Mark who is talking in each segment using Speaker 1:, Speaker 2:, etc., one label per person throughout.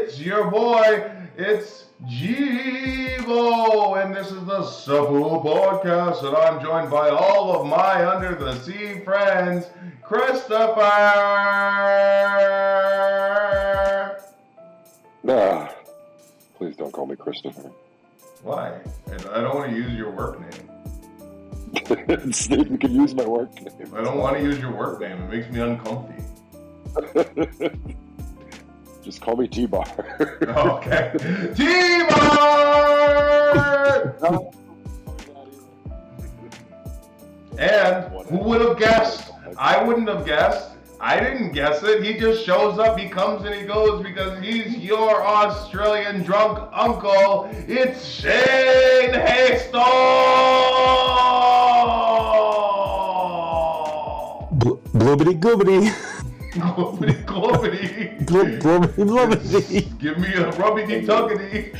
Speaker 1: It's your boy, it's JiBo, and this is the CEPHALOPODCAST, and I'm joined by all of my under the sea friends, Christopher.
Speaker 2: Nah, please don't call me Christopher.
Speaker 1: Why? I don't want to use your work name.
Speaker 2: You can use my work name.
Speaker 1: I don't want to use your work name. It makes me uncomfy.
Speaker 2: Just call me T-Bar.
Speaker 1: Okay. T-Bar! And who would have guessed? I wouldn't have guessed. I didn't guess it. He just shows up, he comes and he goes because he's your Australian drunk uncle. It's Shane Haystall!
Speaker 3: Gloobity gloobity.
Speaker 1: Gloobity gloobity.
Speaker 3: Gloobity gloobity.
Speaker 1: Give me a rubbity tuggity.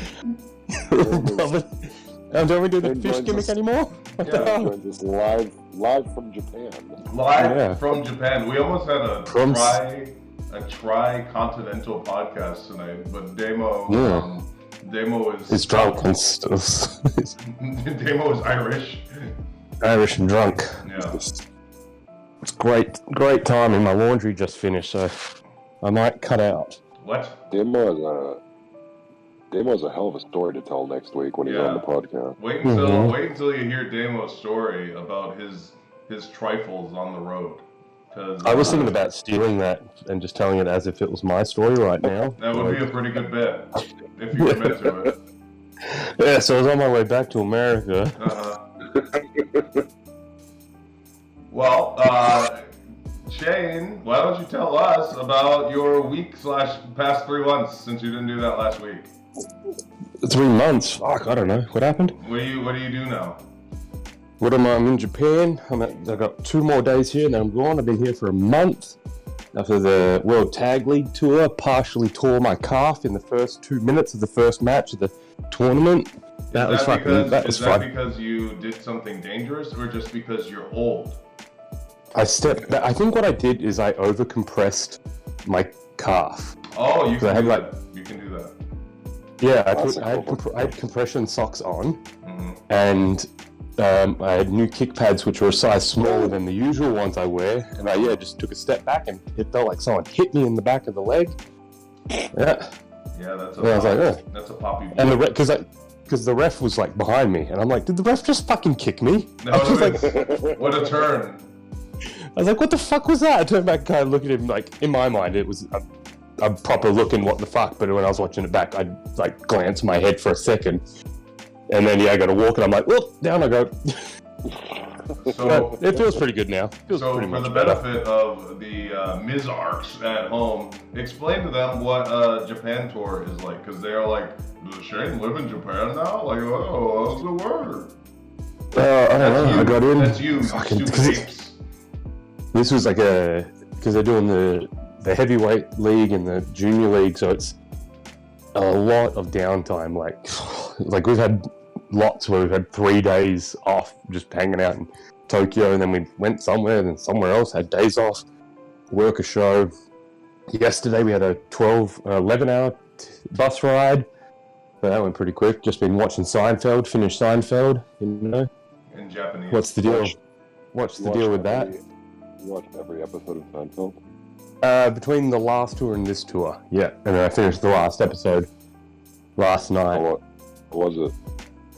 Speaker 3: Don't we do the fish gimmick anymore? What the hell?
Speaker 2: Joins us live from Japan.
Speaker 1: Live from Japan. We almost had a tri-continental podcast tonight, but Demo
Speaker 3: is drunk and
Speaker 1: Demo is
Speaker 3: Irish and drunk.
Speaker 1: Yeah.
Speaker 3: It's great timing. My laundry just finished, so I might cut out.
Speaker 1: What?
Speaker 2: Demo has a hell of a story to tell next week when he's on the podcast.
Speaker 1: Wait until you hear Demo's story about his trifles on the road.
Speaker 3: I was thinking about stealing that and just telling it as if it was my story right now.
Speaker 1: That would be a pretty good bet if you commit to it.
Speaker 3: Yeah, so I was on my way back to America.
Speaker 1: Well, Shane, why don't you tell us about your week/past 3 months since you didn't do that last week?
Speaker 3: 3 months? Fuck, I don't know. What happened?
Speaker 1: What do you do now?
Speaker 3: I'm in Japan. I've got 2 more days here and then I'm gone. I've been here for a month. After the World Tag League Tour, partially tore my calf in the first 2 minutes of the first match of the tournament. That was fun.
Speaker 1: Because you did something dangerous or just because you're old?
Speaker 3: I think what I did is I overcompressed my calf.
Speaker 1: Oh, you can do that. You can do that.
Speaker 3: Yeah, I had compression socks on, and I had new kick pads which were a size smaller than the usual ones I wear, and I just took a step back and it felt like someone hit me in the back of the leg. Yeah.
Speaker 1: Yeah, that's a poppy.
Speaker 3: And because the ref was like behind me, and I'm like, did the ref just fucking kick me?
Speaker 1: No, what a turn.
Speaker 3: I was like, what the fuck was that? I turned back and kind of looked at him, like, in my mind, it was a proper looking what the fuck, but when I was watching it back, I'd, like, glance my head for a second. And then, I got to walk, and I'm like, whoop, down I go. So it feels pretty good now.
Speaker 1: So for the benefit of the Mizarks at home, explain to them what a Japan tour is like, because they're like, does Shane live in Japan now? Like, oh, what's the word?
Speaker 3: I don't know. I got in.
Speaker 1: That's you, stupid apes.
Speaker 3: This was like because they're doing the heavyweight league and the junior league, so it's a lot of downtime. Like we've had lots where we've had 3 days off just hanging out in Tokyo, and then we went somewhere and then somewhere else, had days off, work a show. Yesterday we had a 11-hour bus ride, so that went pretty quick. Just been watching Seinfeld, finished Seinfeld, In
Speaker 1: Japanese.
Speaker 3: What's the deal? What's the deal with that?
Speaker 2: You watched every episode of Seinfeld?
Speaker 3: Between the last tour and this tour, yeah. And then I finished the last episode last night.
Speaker 2: What was it?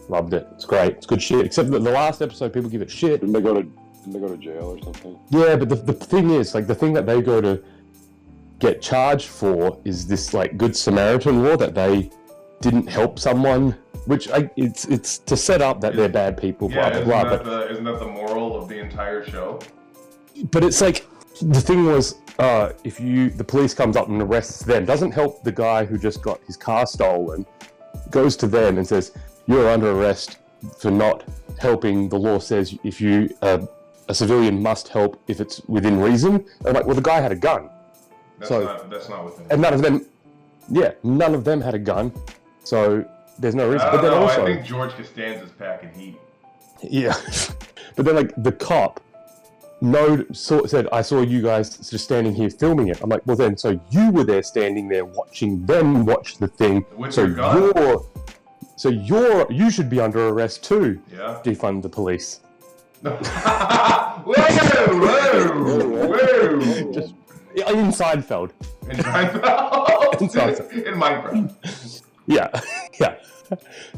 Speaker 3: Loved it. It's great. It's good shit. Except that the last episode, people give it shit.
Speaker 2: Didn't they go to jail or something?
Speaker 3: Yeah, but the thing is, like, the thing that they go to get charged for is this, like, Good Samaritan law that they didn't help someone, which it's to set up that they're bad people.
Speaker 1: Yeah,
Speaker 3: blah, blah,
Speaker 1: blah, isn't that the moral of the entire show?
Speaker 3: But it's like, the thing was, if the police comes up and arrests them, doesn't help the guy who just got his car stolen, goes to them and says, you're under arrest for not helping. The law says if a civilian must help if it's within reason. I'm like, well, the guy had a gun.
Speaker 1: That's not within.
Speaker 3: And none of them had a gun, so there's no reason.
Speaker 1: I think George Costanza's packing heat.
Speaker 3: Yeah. But then, like, the cop said, I saw you guys just standing here filming it. I'm like, well then, so you were there standing there watching them watch the thing.
Speaker 1: With your gun?
Speaker 3: You should be under arrest too.
Speaker 1: Yeah.
Speaker 3: Defund the police.
Speaker 1: Whoa!
Speaker 3: Just in Seinfeld.
Speaker 1: In Seinfeld?
Speaker 3: In Seinfeld.
Speaker 1: In Minecraft.
Speaker 3: Yeah.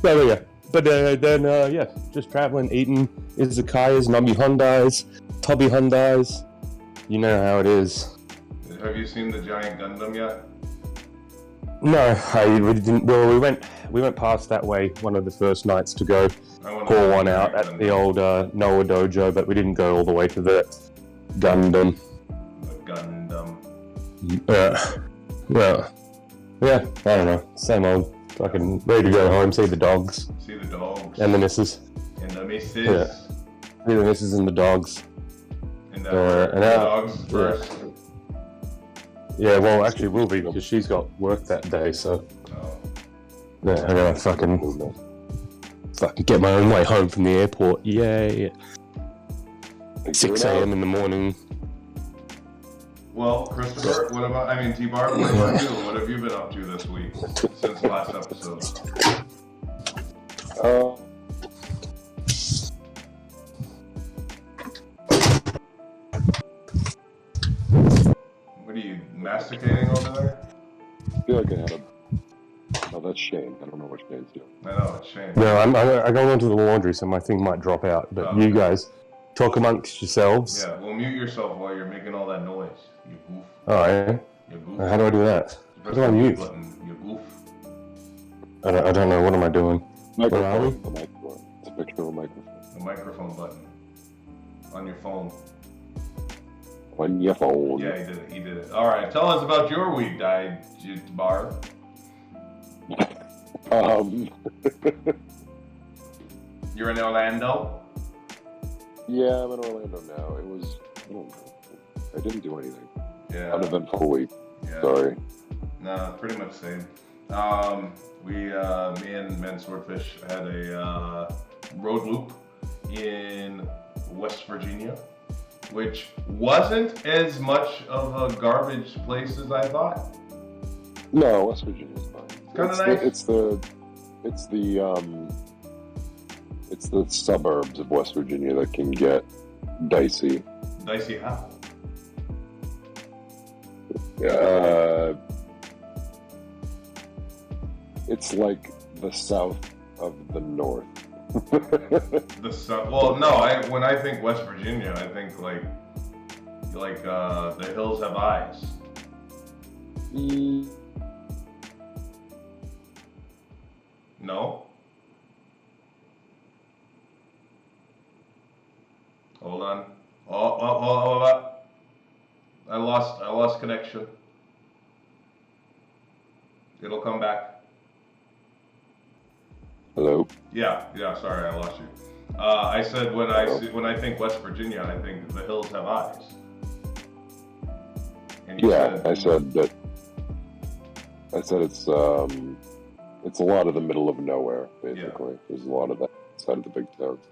Speaker 3: So, yeah. But then, just traveling, eating izakayas, nami Hyundais, Tubby Hyundais. You know how it is.
Speaker 1: Have you seen the giant Gundam yet?
Speaker 3: No, we didn't. Well, we went past that way one of the first nights to go pour one out at the old Noah Dojo, but we didn't go all the way to the Gundam.
Speaker 1: The Gundam.
Speaker 3: Yeah, I don't know. Same old. Fucking ready to go home, see the dogs.
Speaker 1: See the dogs.
Speaker 3: And the missus.
Speaker 1: And the missus.
Speaker 3: Yeah. See the missus and the dogs.
Speaker 1: And the dogs first.
Speaker 3: Yeah, well, actually will be because she's got work that day, so.
Speaker 1: Oh.
Speaker 3: Yeah, I gotta fucking get my own way home from the airport. Yay. 6 a.m. in the morning.
Speaker 1: Well, Christopher, T-Bar, what about you? What have you been up to this week since last episode? What are you, masticating over there?
Speaker 2: I feel like I had a... Oh, that's Shane. I don't know what Shane's doing.
Speaker 1: I know, it's Shane.
Speaker 3: No, I go into the laundry, so my thing might drop out. But you guys, talk amongst yourselves.
Speaker 1: Yeah, well, mute yourself while you're making all that noise. You goof.
Speaker 3: Oh, yeah?
Speaker 1: You goof.
Speaker 3: How do I do that? How do I mute?
Speaker 1: You goof.
Speaker 3: I don't know. What am I doing?
Speaker 2: Microphone. The microphone. It's a picture of a microphone.
Speaker 1: The microphone button. On your phone.
Speaker 2: On your phone.
Speaker 1: Yeah, he did it. Alright, tell us about your week, Bar. You're in Orlando?
Speaker 2: Yeah, I'm in Orlando now. It was... I didn't do anything.
Speaker 1: Yeah.
Speaker 2: Uneventful week.
Speaker 1: Yeah.
Speaker 2: Sorry.
Speaker 1: Nah, pretty much same. Me and Mansoor had a road loop in West Virginia, which wasn't as much of a garbage place as I thought.
Speaker 2: No, West Virginia's fine.
Speaker 1: Kind of nice.
Speaker 2: It's the suburbs of West Virginia that can get dicey.
Speaker 1: Dicey how?
Speaker 2: It's like the south of the north.
Speaker 1: Well, no. When I think West Virginia, I think like the hills have eyes. No. Hold on. Oh. I lost connection. It'll come back.
Speaker 2: Hello?
Speaker 1: Yeah, sorry, I lost you. I said when I think West Virginia, I think the hills have eyes. And
Speaker 2: I said it's a lot of the middle of nowhere, basically. Yeah. There's a lot of that side of the big towns.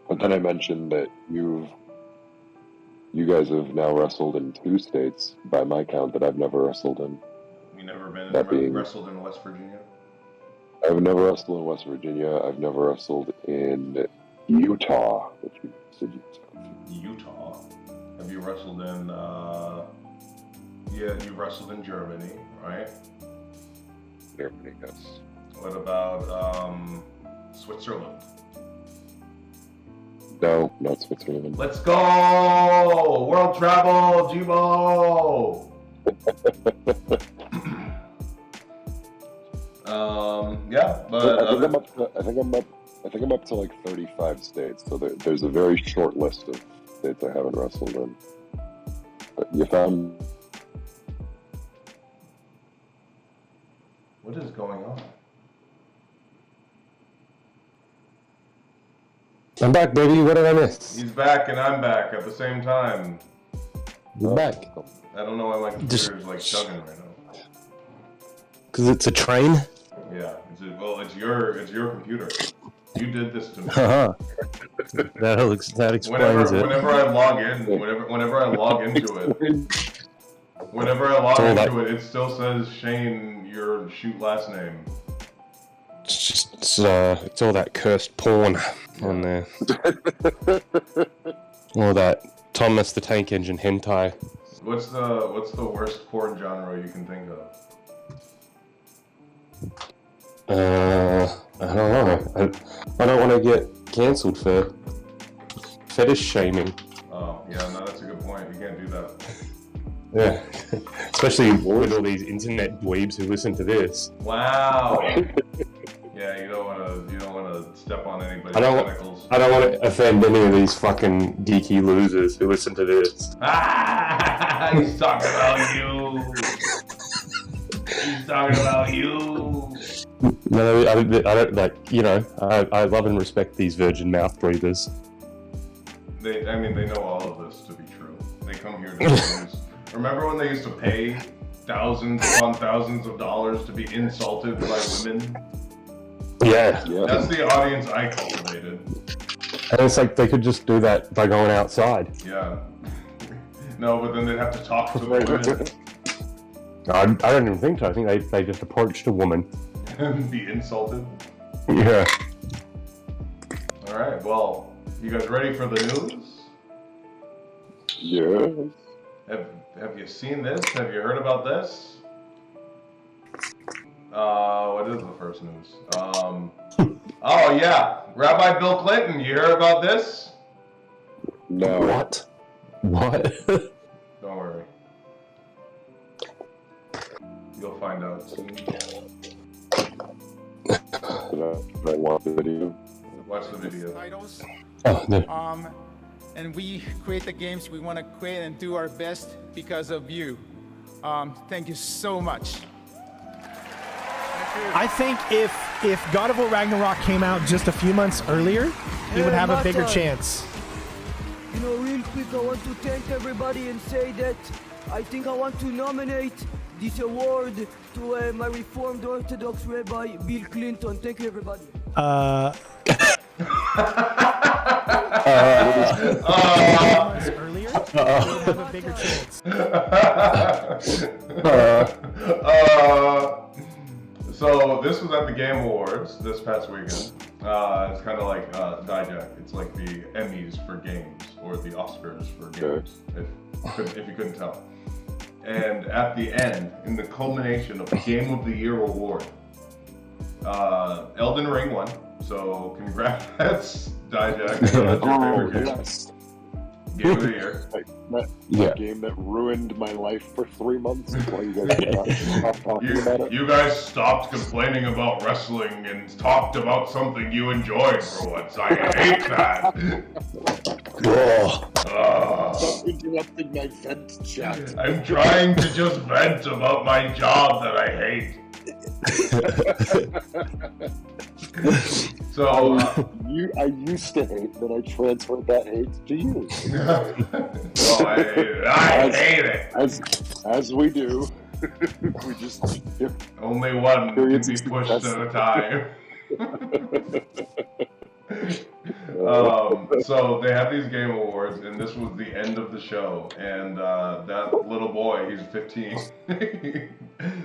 Speaker 2: But then I mentioned that you guys have now wrestled in 2 states, by my count, that I've never wrestled in.
Speaker 1: You never wrestled in West Virginia?
Speaker 2: I've never wrestled in West Virginia. I've never wrestled in Utah, which you said
Speaker 1: Utah? Have you wrestled in, you wrestled in Germany, right?
Speaker 2: Germany, yes.
Speaker 1: What about, Switzerland?
Speaker 2: No, not Switzerland.
Speaker 1: Let's go! World travel, JiBo! But
Speaker 2: I think I'm up to like 35 states. So there's a very short list of states I haven't wrestled in. But you found.
Speaker 1: What is going on?
Speaker 3: I'm back, baby. What did I miss?
Speaker 1: He's back and I'm back at the same time.
Speaker 3: You're back.
Speaker 1: I don't know why my computer's like chugging right now.
Speaker 3: Because it's a train?
Speaker 1: Yeah. It's your computer. You did this to me.
Speaker 3: That explains it.
Speaker 1: Whenever I log into it, it still says Shane, your shoot last name.
Speaker 3: It's all that cursed porn on there. All that Thomas the Tank Engine hentai.
Speaker 1: What's the worst porn genre you can think of?
Speaker 3: I don't know. I don't want to get cancelled for fetish shaming.
Speaker 1: Oh, yeah, no, that's a good point. You can't do that.
Speaker 3: Yeah, especially with all these internet dweebs who listen to this.
Speaker 1: Wow. Yeah, you don't want to step on anybody's tentacles.
Speaker 3: I don't want to offend any of these fucking geeky losers who listen to this.
Speaker 1: Ah, he's talking about you. He's talking about you.
Speaker 3: No, I don't like. I love and respect these virgin mouth breathers.
Speaker 1: They know all of this to be true. They come here to news. Remember when they used to pay thousands upon thousands of dollars to be insulted by women?
Speaker 3: Yeah.
Speaker 1: That's the audience I cultivated.
Speaker 3: And it's like they could just do that by going outside.
Speaker 1: Yeah. No, but then they'd have to talk to the women.
Speaker 3: I don't even think so. I think they just approached a woman.
Speaker 1: And be insulted.
Speaker 3: Yeah.
Speaker 1: Alright, well, you guys ready for the news?
Speaker 2: Yeah.
Speaker 1: Have you seen this? Have you heard about this? What is the first news? Oh yeah, Rabbi Bill Clinton. You heard about this?
Speaker 2: No.
Speaker 3: What?
Speaker 1: Don't worry. You'll find out soon.
Speaker 2: I watch the video.
Speaker 1: Watch the video.
Speaker 4: Titles.
Speaker 3: Oh, no.
Speaker 4: And we create the games we want to create and do our best because of you. Thank you so much.
Speaker 5: I think if God of War Ragnarok came out just a few months earlier, he would have a bigger chance.
Speaker 6: You know, real quick, I want to thank everybody and say that I think I want to nominate this award to my Reformed Orthodox Rabbi Bill Clinton. Thank you, everybody.
Speaker 5: Earlier, he would have a bigger chance.
Speaker 1: So this was at the Game Awards this past weekend. It's kind of like Dijak. It's like the Emmys for games or the Oscars for games, if you couldn't tell. And at the end, in the culmination of the Game of the Year award, Elden Ring won. So congrats, Dijak. That's your favorite game.
Speaker 2: Yes.
Speaker 1: Game of the Year.
Speaker 2: That game that ruined my life for 3 months until you guys stopped talking about it.
Speaker 1: You guys stopped complaining about wrestling and talked about something you enjoyed for once. I hate that.
Speaker 2: Stop interrupting my vent chat.
Speaker 1: I'm trying to just vent about my job that I hate. So
Speaker 2: I used to hate, then I transferred that hate to you.
Speaker 1: Oh, I hate it.
Speaker 2: As we do. We just
Speaker 1: only one can be pushed at a time. So they have these game awards, and this was the end of the show. And that little boy, he's 15,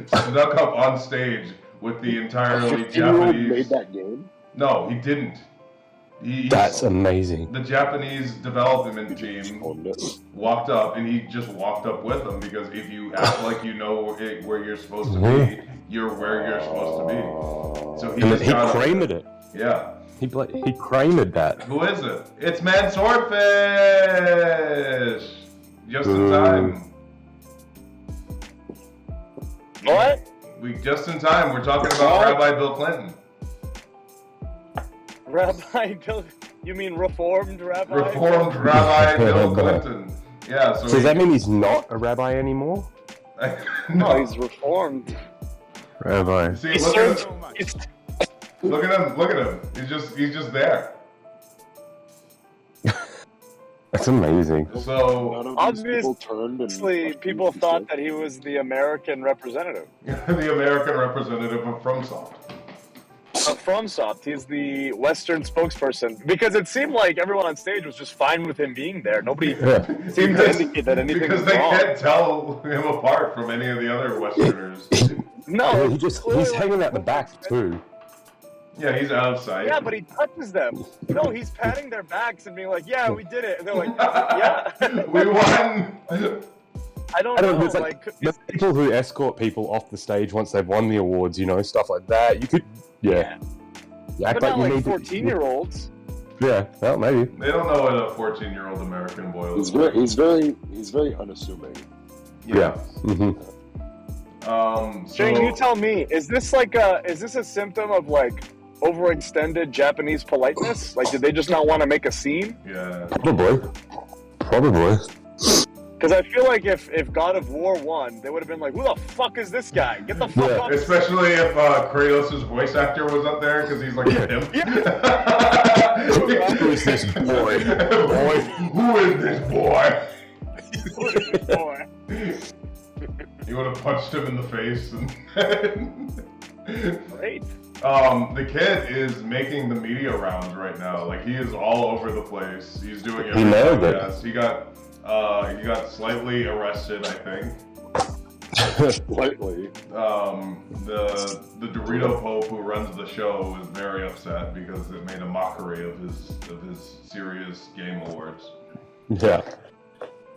Speaker 1: snuck up on stage with the entirely Japanese.
Speaker 2: Made that game?
Speaker 1: No, he didn't.
Speaker 3: That's amazing.
Speaker 1: The Japanese development team walked up, and he just walked up with them because if you act like you know where you're supposed to be, you're where you're supposed to be. So he
Speaker 3: creamed it.
Speaker 1: Yeah.
Speaker 3: He creamed that.
Speaker 1: Who is it? It's Mansoor Fish! Just in time.
Speaker 7: What?
Speaker 1: Just in time. We're talking about Rabbi Bill Clinton.
Speaker 7: Rabbi Bill? You mean Reformed Rabbi?
Speaker 1: Reformed Rabbi Bill Clinton. Yeah. So
Speaker 3: does that mean he's not a rabbi anymore?
Speaker 7: No, he's Reformed.
Speaker 3: Rabbi.
Speaker 1: See, look at him. Look at him. He's just there.
Speaker 3: That's amazing.
Speaker 1: So
Speaker 7: obviously, people thought that he was the American representative.
Speaker 1: The American representative of FromSoft.
Speaker 7: FromSoft. He's the Western spokesperson because it seemed like everyone on stage was just fine with him being there. Nobody seemed to indicate that anything was
Speaker 1: because they
Speaker 7: wrong.
Speaker 1: can't tell him apart from any of the other Westerners.
Speaker 7: No,
Speaker 3: he's hanging out the back too.
Speaker 1: Yeah, he's outside.
Speaker 7: Yeah, but he touches them. No, he's patting their backs and being like, "Yeah, we did it," and they're like, "Yeah,
Speaker 1: we won."
Speaker 7: I don't know.
Speaker 3: It's like
Speaker 7: is-
Speaker 3: people who escort people off the stage once they've won the awards, you know, stuff like that. You could, You act
Speaker 7: but
Speaker 3: like
Speaker 7: not
Speaker 3: you
Speaker 7: like
Speaker 3: need
Speaker 7: 14-year-olds.
Speaker 3: Yeah, well, maybe.
Speaker 1: They don't know what a 14-year-old American boy looks like.
Speaker 2: He's very unassuming.
Speaker 3: Yeah. Mm-hmm.
Speaker 7: Shane, you tell me, is this a symptom of like overextended Japanese politeness? Like, did they just not want to make a scene?
Speaker 1: Yeah.
Speaker 3: Probably.
Speaker 7: Because I feel like if God of War won, they would have been like, "Who the fuck is this guy? Get the fuck off!"
Speaker 1: Especially if Kratos' voice actor was up there, because he's like a pimp.
Speaker 3: Who is this boy?
Speaker 1: Who is this boy?
Speaker 7: Who is this boy?
Speaker 1: You would have punched him in the face.
Speaker 7: Great.
Speaker 1: The kid is making the media rounds right now. Like, he is all over the place. He's doing everything. Yes, he got slightly arrested, I think.
Speaker 2: Slightly.
Speaker 1: The Dorito Pope who runs the show was very upset because it made a mockery of his serious game awards.
Speaker 3: Yeah,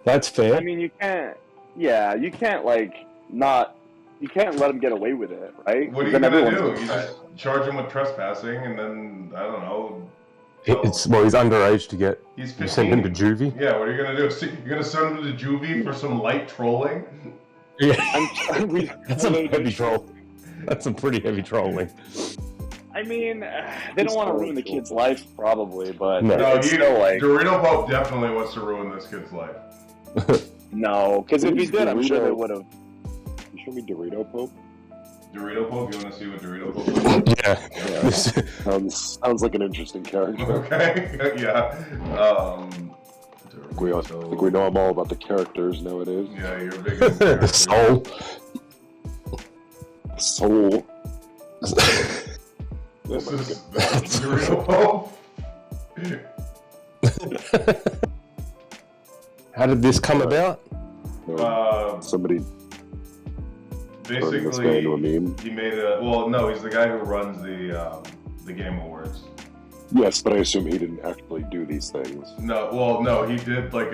Speaker 3: that's fair.
Speaker 7: I mean, you can't let him get away with it, right?
Speaker 1: What are you gonna do? You just charge him with trespassing, and then I don't know.
Speaker 3: He's underage to get.
Speaker 1: He's 15.
Speaker 3: You send him to juvie.
Speaker 1: Yeah, what are you gonna do? You're gonna send him to juvie for some light trolling?
Speaker 3: Yeah, that's a heavy troll. That's some pretty heavy trolling.
Speaker 7: I mean, they don't want to ruin the kid's life, probably, but
Speaker 1: No,
Speaker 7: it's still like
Speaker 1: Dorito Pope definitely wants to ruin this kid's life.
Speaker 7: no, because if he did, I'm sure they would have.
Speaker 2: You show me Dorito Pope?
Speaker 1: Dorito Pope? You want to see what Dorito Pope is?
Speaker 3: Yeah.
Speaker 2: Sounds like an interesting character.
Speaker 1: Okay, yeah.
Speaker 2: I think we know I'm all about the characters nowadays.
Speaker 1: Yeah, you're big into characters.
Speaker 3: Soul.
Speaker 1: This is Dorito Pope.
Speaker 3: How did this come about?
Speaker 2: Somebody
Speaker 1: basically
Speaker 2: this guy into a meme.
Speaker 1: he made he's the guy who runs the Game Awards.
Speaker 2: Yes, but I assume he didn't actually do these things.
Speaker 1: No, he did like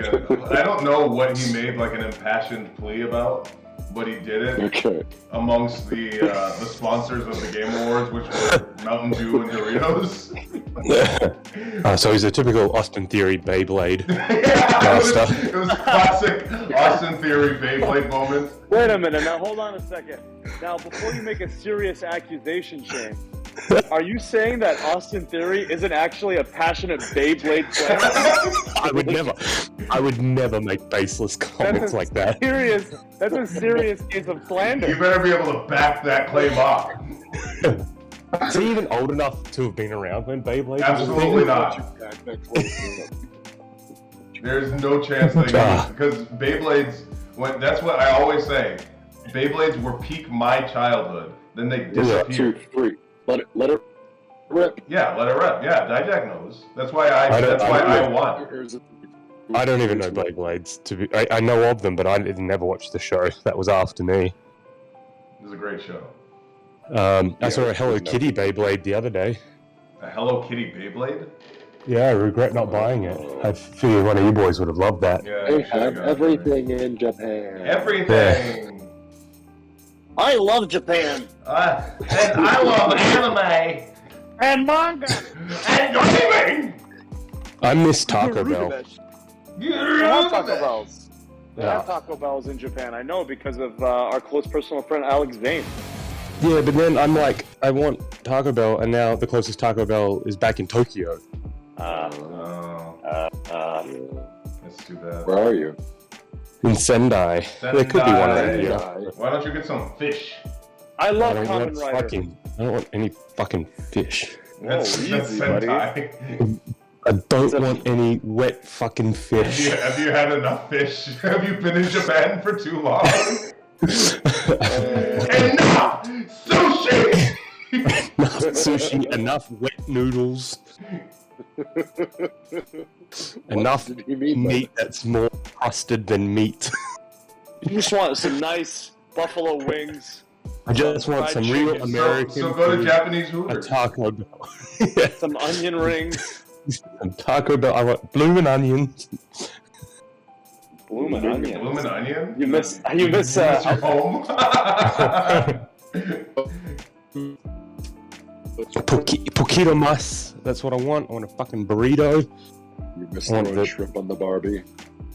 Speaker 1: I don't know what he made like an impassioned plea about, but he did it amongst the sponsors of the Game Awards, which were Mountain Dew and Doritos.
Speaker 3: So he's a typical Austin Theory Beyblade.
Speaker 1: Yeah, it was classic Austin Theory Beyblade moment.
Speaker 7: Wait a minute, now hold on a second. Now, before you make a serious accusation, Shane, are you saying that Austin Theory isn't actually a passionate Beyblade player?
Speaker 3: I would never make baseless comments like that.
Speaker 7: That's a serious case of slander.
Speaker 1: You better be able to back that claim up.
Speaker 3: Is he even old enough to have been around when Beyblade?
Speaker 1: Absolutely not. There's no chance that because Beyblades. That's what I always say. Beyblades were peak my childhood. Then they disappeared.
Speaker 2: 2, 3. Let it rip.
Speaker 1: Yeah, let it rip. Yeah, Dijak knows. That's why I won.
Speaker 3: I don't even know Beyblades. I know of them, but I never watched the show. That was after me.
Speaker 1: It was a great show.
Speaker 3: I saw a Hello Kitty Beyblade the other day.
Speaker 1: A Hello Kitty Beyblade?
Speaker 3: Yeah, I regret not buying it. I figured one of you boys would have loved that.
Speaker 1: Yeah,
Speaker 2: They have everything in Japan.
Speaker 1: Everything.
Speaker 7: I love Japan.
Speaker 1: And I love anime.
Speaker 7: And manga.
Speaker 1: And gaming.
Speaker 3: I miss Taco Bell.
Speaker 7: They have Taco Bells. They have Taco Bells in Japan. I know because of our close personal friend Alex Vane.
Speaker 3: Yeah, but then I'm like, I want Taco Bell, and now the closest Taco Bell is back in Tokyo.
Speaker 1: That's too bad.
Speaker 2: Where are you?
Speaker 3: In Sendai. There could be one around here.
Speaker 1: Why don't you get some fish?
Speaker 7: I love
Speaker 3: I
Speaker 7: Kamen Rider.
Speaker 3: don't want any fucking fish.
Speaker 1: That's Sentai.
Speaker 3: I don't want any wet fucking fish.
Speaker 1: Have you had enough fish? Have you been in Japan for too long? And now, sushi!
Speaker 3: sushi, enough wet noodles, enough
Speaker 2: did he mean by
Speaker 3: meat that's more crusted than meat.
Speaker 7: You just want some nice buffalo wings.
Speaker 3: I just want
Speaker 7: fried
Speaker 3: some real
Speaker 7: chicken.
Speaker 3: American
Speaker 1: So go to
Speaker 3: food,
Speaker 1: Japanese
Speaker 3: a
Speaker 1: Hooters.
Speaker 3: Taco Bell. Yeah,
Speaker 7: Some onion rings.
Speaker 3: some Taco Bell. I want blooming onions.
Speaker 7: Bloomin' onion.
Speaker 1: Bloomin' onion?
Speaker 7: You miss
Speaker 1: You miss your home?
Speaker 3: Poquito mas. That's what I want. I want a fucking burrito.
Speaker 2: You missed
Speaker 3: I want
Speaker 2: throwing
Speaker 3: the-
Speaker 2: shrimp on the Barbie.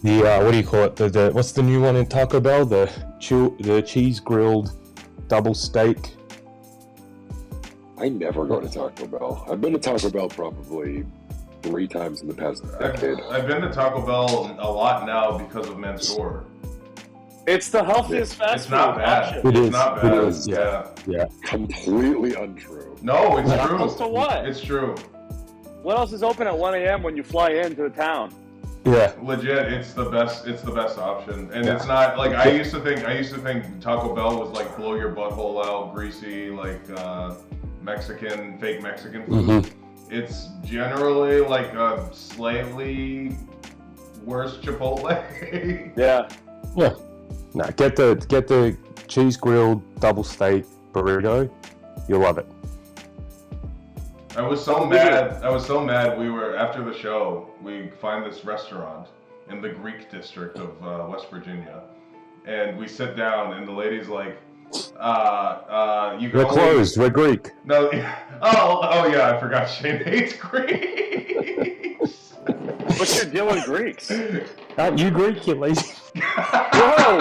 Speaker 3: The what do you call it? The what's the new one in Taco Bell? The cheese grilled double steak.
Speaker 2: I never go to Taco Bell. I've been to Taco Bell probably 3 times in the past decade.
Speaker 1: I've been to Taco Bell a lot now because of Mansoor.
Speaker 7: It's the healthiest fast
Speaker 1: It's
Speaker 7: food
Speaker 1: not bad.
Speaker 7: option.
Speaker 3: It
Speaker 1: It's
Speaker 3: is.
Speaker 1: not
Speaker 3: It
Speaker 1: bad.
Speaker 3: is, yeah.
Speaker 2: Completely untrue.
Speaker 1: No, it's true.
Speaker 7: Close to what?
Speaker 1: It's true.
Speaker 7: What else is open at 1 a.m. when you fly into the town?
Speaker 3: Yeah.
Speaker 1: Legit, it's the best. It's the best option, and it's not like I used to think. Taco Bell was like blow your butthole out, greasy, like fake Mexican food.
Speaker 3: Mhm.
Speaker 1: It's generally like a slightly worse Chipotle.
Speaker 7: Yeah.
Speaker 3: Yeah. No, get the cheese grilled double steak burrito. You'll love it.
Speaker 1: I was so mad. We were after the show. We find this restaurant in the Greek district of West Virginia, and we sit down, and the lady's like, "You can
Speaker 3: We're
Speaker 1: only-"
Speaker 3: closed. We're Greek.
Speaker 1: No. Oh yeah, I forgot. Shane hates Greeks.
Speaker 7: What's your deal with Greeks?
Speaker 3: Aren't you Greek, you lazy?
Speaker 1: Whoa!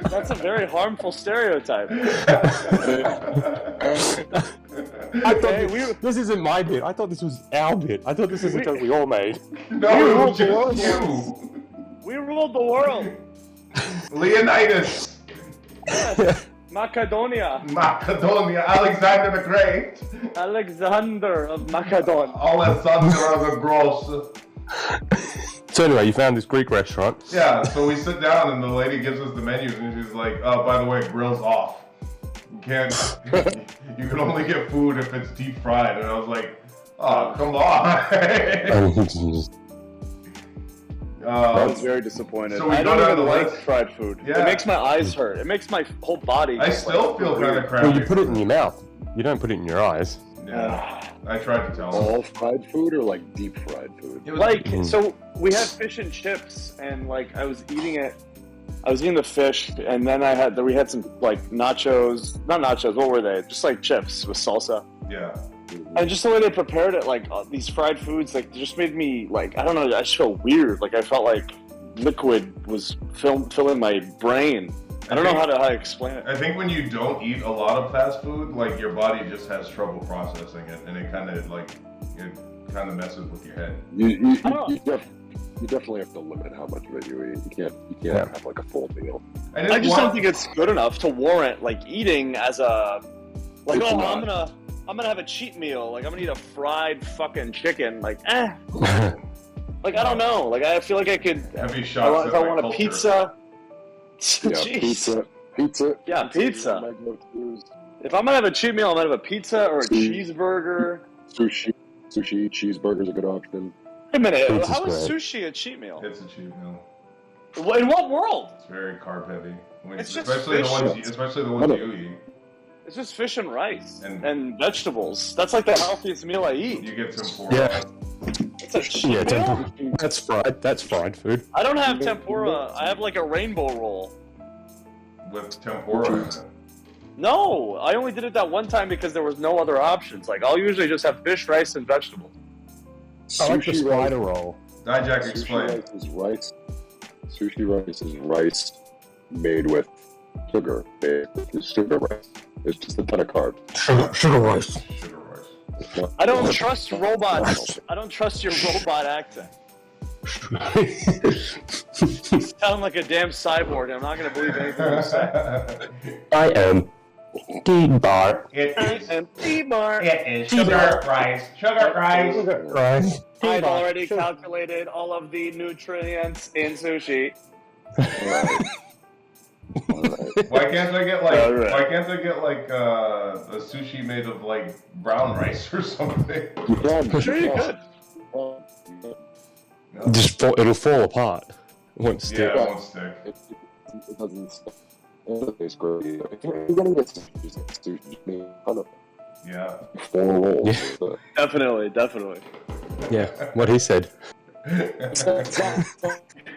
Speaker 7: That's a very harmful stereotype.
Speaker 3: I thought
Speaker 7: Okay,
Speaker 3: this isn't my bit. I thought this was our bit. I thought this was a joke we all made.
Speaker 1: No, it was just you.
Speaker 7: We ruled the world.
Speaker 1: Leonidas.
Speaker 7: Macedonia.
Speaker 1: Macedonia. Alexander the Great.
Speaker 7: Alexander of Macedon.
Speaker 1: Alessandro the Gross.
Speaker 3: So anyway, you found this Greek restaurant.
Speaker 1: Yeah, so we sit down and the lady gives us the menus and she's like, "Oh, by the way, grill's off. You can't. You can only get food if it's deep fried." And I was like, "Oh, come on."
Speaker 7: I was very disappointed.
Speaker 1: So we
Speaker 7: I
Speaker 1: go
Speaker 7: don't
Speaker 1: down
Speaker 7: even
Speaker 1: the
Speaker 7: like
Speaker 1: list.
Speaker 7: fried food.
Speaker 1: Yeah.
Speaker 7: It makes my eyes hurt. It makes my whole body.
Speaker 1: I still feel kind of crappy.
Speaker 3: Well, you put it in your mouth. You don't put it in your eyes.
Speaker 1: Yeah, I tried to tell him.
Speaker 2: All fried food or like deep fried food?
Speaker 1: It was
Speaker 7: Like, so we had fish and chips, and like I was eating it. I was eating the fish, and then we had some like nachos. Not nachos. What were they? Just like chips with salsa.
Speaker 1: Yeah.
Speaker 7: And just the way they prepared it, like these fried foods, like just made me like I don't know. I just felt weird. Like I felt like liquid was filling my brain. I don't know how to explain it.
Speaker 1: I think when you don't eat a lot of fast food, like your body just has trouble processing it, and it kind of messes with your head.
Speaker 2: You definitely have to limit how much of it you eat. You can't have like a full meal.
Speaker 7: I just don't think it's good enough to warrant like eating as a like
Speaker 2: It's
Speaker 7: I'm
Speaker 2: not.
Speaker 7: gonna have a cheat meal. Like I'm gonna eat a fried fucking chicken. Like like I don't know. Like I feel like I could.
Speaker 1: Heavy shots.
Speaker 7: If I want a pizza.
Speaker 2: Yeah,
Speaker 7: Jeez.
Speaker 2: pizza.
Speaker 7: Yeah, pizza.
Speaker 2: My go-tos.
Speaker 7: If I'm gonna have a cheat meal, I'm gonna have a pizza or a cheeseburger.
Speaker 2: Sushi, cheeseburger's a good option.
Speaker 7: Wait a minute.
Speaker 3: Pizza's
Speaker 7: How is
Speaker 3: great.
Speaker 7: sushi a cheat meal?
Speaker 1: It's a cheap meal.
Speaker 7: In what world?
Speaker 1: It's very carb heavy.
Speaker 7: It's just
Speaker 1: especially
Speaker 7: fish.
Speaker 1: the ones you eat.
Speaker 7: It's just fish and rice
Speaker 1: And-
Speaker 7: and vegetables. That's like the healthiest meal I eat.
Speaker 1: You get tempura.
Speaker 3: Yeah.
Speaker 7: It's a cheat meal.
Speaker 3: tempura. That's fried. That's fried food.
Speaker 7: I don't have tempura. I have like a rainbow roll.
Speaker 1: With tempura in it.
Speaker 7: No, I only did it that one time because there was no other options. Like I'll usually just have fish, rice, and vegetables.
Speaker 3: I like the
Speaker 2: Sushi
Speaker 3: spider
Speaker 2: rice.
Speaker 3: roll.
Speaker 1: Dijak,
Speaker 2: Sushi
Speaker 1: explain.
Speaker 2: rice is rice. Sushi rice is rice made with sugar. It's sugar rice. It's just a ton of carbs.
Speaker 3: Sugar rice.
Speaker 1: Sugar rice.
Speaker 2: It's not-
Speaker 7: I don't trust robots. I don't trust your robot accent. You sound like a damn cyborg. I'm not gonna believe anything you say.
Speaker 3: I am D-bar.
Speaker 1: It
Speaker 7: And T-bar.
Speaker 1: is sugar rice. Sugar rice.
Speaker 3: Rice.
Speaker 7: I've already calculated all of the nutrients in sushi.
Speaker 1: Why can't I get like a sushi made of like brown rice or something?
Speaker 2: You can.
Speaker 7: Sure you could.
Speaker 1: No.
Speaker 3: Just it'll fall apart. It won't stick.
Speaker 1: Yeah, it won't stick.
Speaker 2: It doesn't stick. It tastes great. If you're gonna get sushi,
Speaker 1: Yeah.
Speaker 2: 4 rolls.
Speaker 3: Yeah.
Speaker 7: Definitely.
Speaker 3: Yeah, what he said.
Speaker 7: That's like,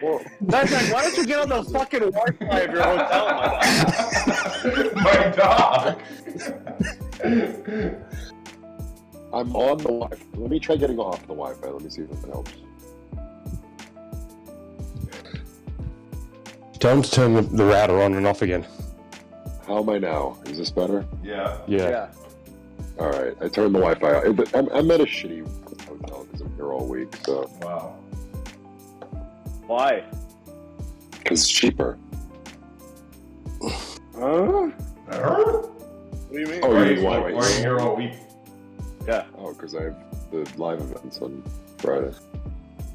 Speaker 7: why don't you get on the fucking Wi-Fi of your hotel,
Speaker 1: My dog.
Speaker 2: I'm on the Wi-Fi. Let me try getting off the Wi-Fi. Let me see if it helps.
Speaker 3: Tell him to turn the router on and off again.
Speaker 2: How am I now? Is this better?
Speaker 1: Yeah.
Speaker 3: Yeah.
Speaker 2: All right. I turned the Wi-Fi out. I'm at a shitty hotel because I'm here all week. So.
Speaker 1: Wow.
Speaker 7: Why?
Speaker 2: Because it's cheaper.
Speaker 7: Huh?
Speaker 1: Huh?
Speaker 7: What do you mean?
Speaker 2: Oh,
Speaker 1: Why
Speaker 2: you
Speaker 1: are
Speaker 2: mean why?
Speaker 1: you here all week?
Speaker 7: Yeah.
Speaker 2: Oh, because I have the live events on Friday.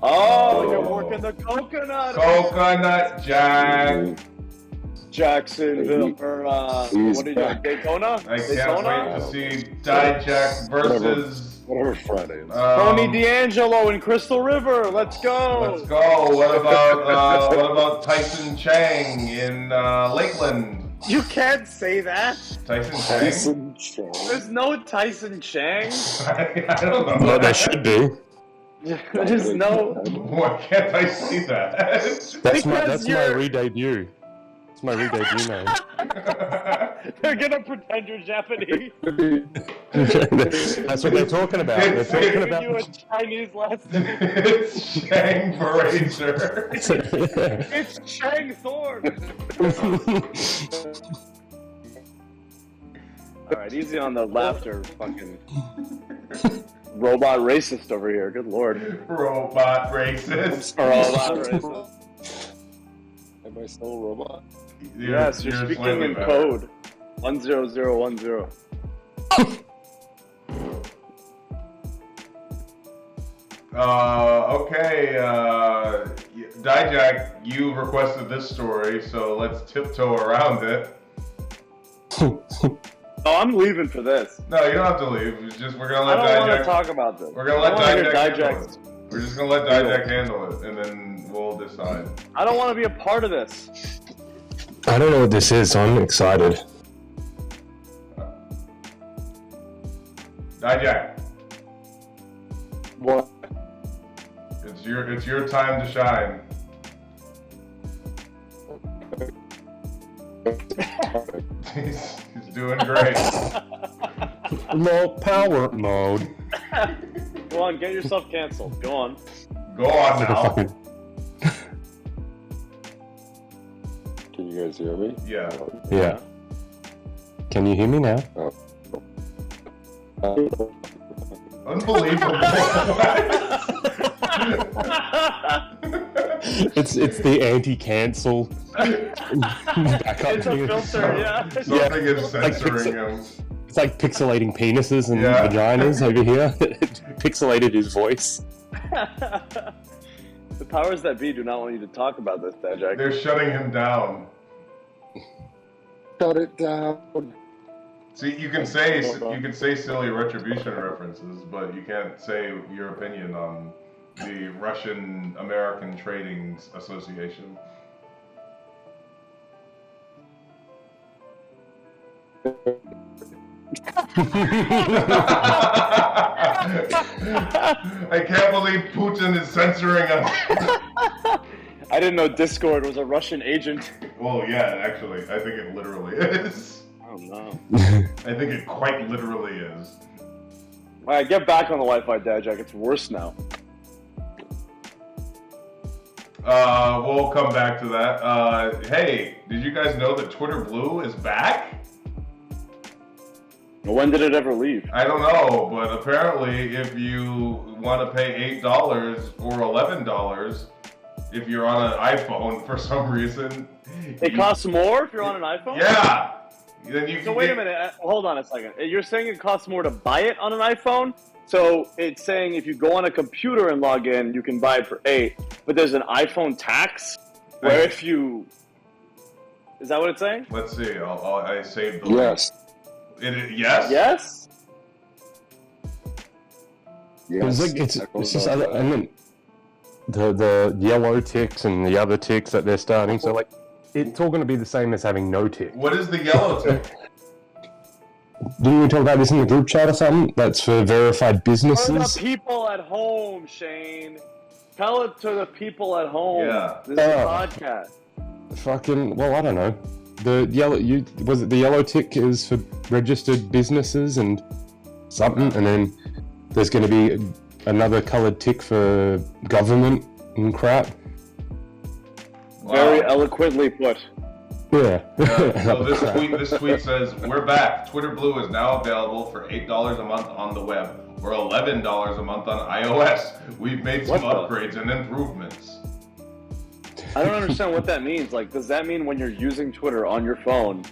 Speaker 7: Oh, you're working the coconut.
Speaker 1: Coconut Jack.
Speaker 7: Jacksonville, or what are you doing? Daytona?
Speaker 1: I can't wait to see Jack versus
Speaker 2: Whatever Friday is.
Speaker 7: Tony D'Angelo in Crystal River. Let's go.
Speaker 1: Let's go. What about Tyson Chang in Lakeland?
Speaker 7: You can't say that.
Speaker 1: Tyson Chang?
Speaker 7: There's no Tyson Chang.
Speaker 1: I don't know.
Speaker 3: Well, there should be.
Speaker 7: There's no.
Speaker 1: Why can't I see that?
Speaker 3: That's my re-debut. It's my re-debut name.
Speaker 7: They're gonna pretend you're Japanese.
Speaker 3: That's what they're talking about. They're talking
Speaker 7: Give
Speaker 3: about.
Speaker 7: you a Chinese last name.
Speaker 1: It's Chang Brazier.
Speaker 7: It's Chang Thorne. Alright, easy on the laughter, fucking robot racist over here. Good lord.
Speaker 1: Robot racist.
Speaker 7: Robot racist.
Speaker 2: Am I still a robot?
Speaker 7: Yes, you're speaking
Speaker 1: slightly
Speaker 7: in
Speaker 1: better.
Speaker 7: code. 10010.
Speaker 1: Okay, Dijak, you requested this story, so let's tiptoe around it.
Speaker 7: Oh, I'm leaving for this.
Speaker 1: No, you don't have to leave. It's just we're gonna
Speaker 7: I
Speaker 1: let
Speaker 7: don't want to
Speaker 1: Dijak.
Speaker 7: talk about this.
Speaker 1: We're gonna let
Speaker 7: I don't wanna hear
Speaker 1: Dijak handle
Speaker 7: Dijak's-
Speaker 1: it. We're just gonna let Dijak handle it, and then we'll decide.
Speaker 7: I don't want to be a part of this.
Speaker 3: I don't know what this is. So I'm excited.
Speaker 1: Dijak,
Speaker 2: What?
Speaker 1: it's your time to shine. He's doing great.
Speaker 3: Low power mode.
Speaker 7: Go on, get yourself canceled. Go on.
Speaker 1: Go on
Speaker 3: Like a
Speaker 1: now.
Speaker 3: fucking.
Speaker 2: Can you guys hear me?
Speaker 1: Yeah.
Speaker 3: Yeah. Can you hear me now?
Speaker 1: Unbelievable.
Speaker 3: It's the anti-cancel backup
Speaker 7: It's a
Speaker 3: thing.
Speaker 7: filter, yeah.
Speaker 1: Something is censoring him.
Speaker 3: It's like pixelating penises and
Speaker 1: Yeah.
Speaker 3: vaginas over here. It pixelated his voice.
Speaker 7: The powers that be do not want you to talk about this, Dijak.
Speaker 1: They're shutting him down.
Speaker 2: Shut it down.
Speaker 1: See, you can say silly retribution references, but you can't say your opinion on the Russian American Trading Association. I can't believe Putin is censoring us.
Speaker 7: I didn't know Discord was a Russian agent.
Speaker 1: Well, yeah, actually, I think it literally is.
Speaker 7: Oh no.
Speaker 1: I think it quite literally is.
Speaker 7: Alright, get back on the Wi-Fi, Dijak. It's worse now.
Speaker 1: We'll come back to that. Hey, did you guys know that Twitter Blue is back?
Speaker 7: When did it ever leave?
Speaker 1: I don't know, but apparently if you want to pay $8 or $11, if you're on an iPhone for some reason...
Speaker 7: It costs more if you're on an iPhone?
Speaker 1: Yeah! Then you
Speaker 7: So
Speaker 1: can
Speaker 7: wait
Speaker 1: get-
Speaker 7: a minute, hold on a second. You're saying it costs more to buy it on an iPhone? So it's saying if you go on a computer and log in, you can buy it for $8, but there's an iPhone tax where if you... Is that what it's saying?
Speaker 1: Let's see. I saved the
Speaker 2: Yes.
Speaker 1: link. Yes?
Speaker 7: Yes?
Speaker 2: Yes.
Speaker 3: It's just and then the yellow ticks and the other ticks that they're starting. So like, it's all going to be the same as having no tick.
Speaker 1: What is the yellow tick?
Speaker 3: Didn't we talk about this in the group chat or something? That's for verified
Speaker 7: For
Speaker 3: businesses.
Speaker 7: the people at home, Shane. Tell it to the people at home.
Speaker 1: Yeah.
Speaker 7: This is a podcast.
Speaker 3: Fucking, well, I don't know. The yellow, was it the yellow tick is for registered businesses and something, and then there's going to be another coloured tick for government and crap.
Speaker 7: Very eloquently put.
Speaker 3: Yeah.
Speaker 1: So this tweet says, "We're back. Twitter Blue is now available for $8 a month on the web, or $11 a month on iOS. We've made some upgrades and improvements."
Speaker 7: I don't understand what that means. Like, does that mean when you're using Twitter on your phone?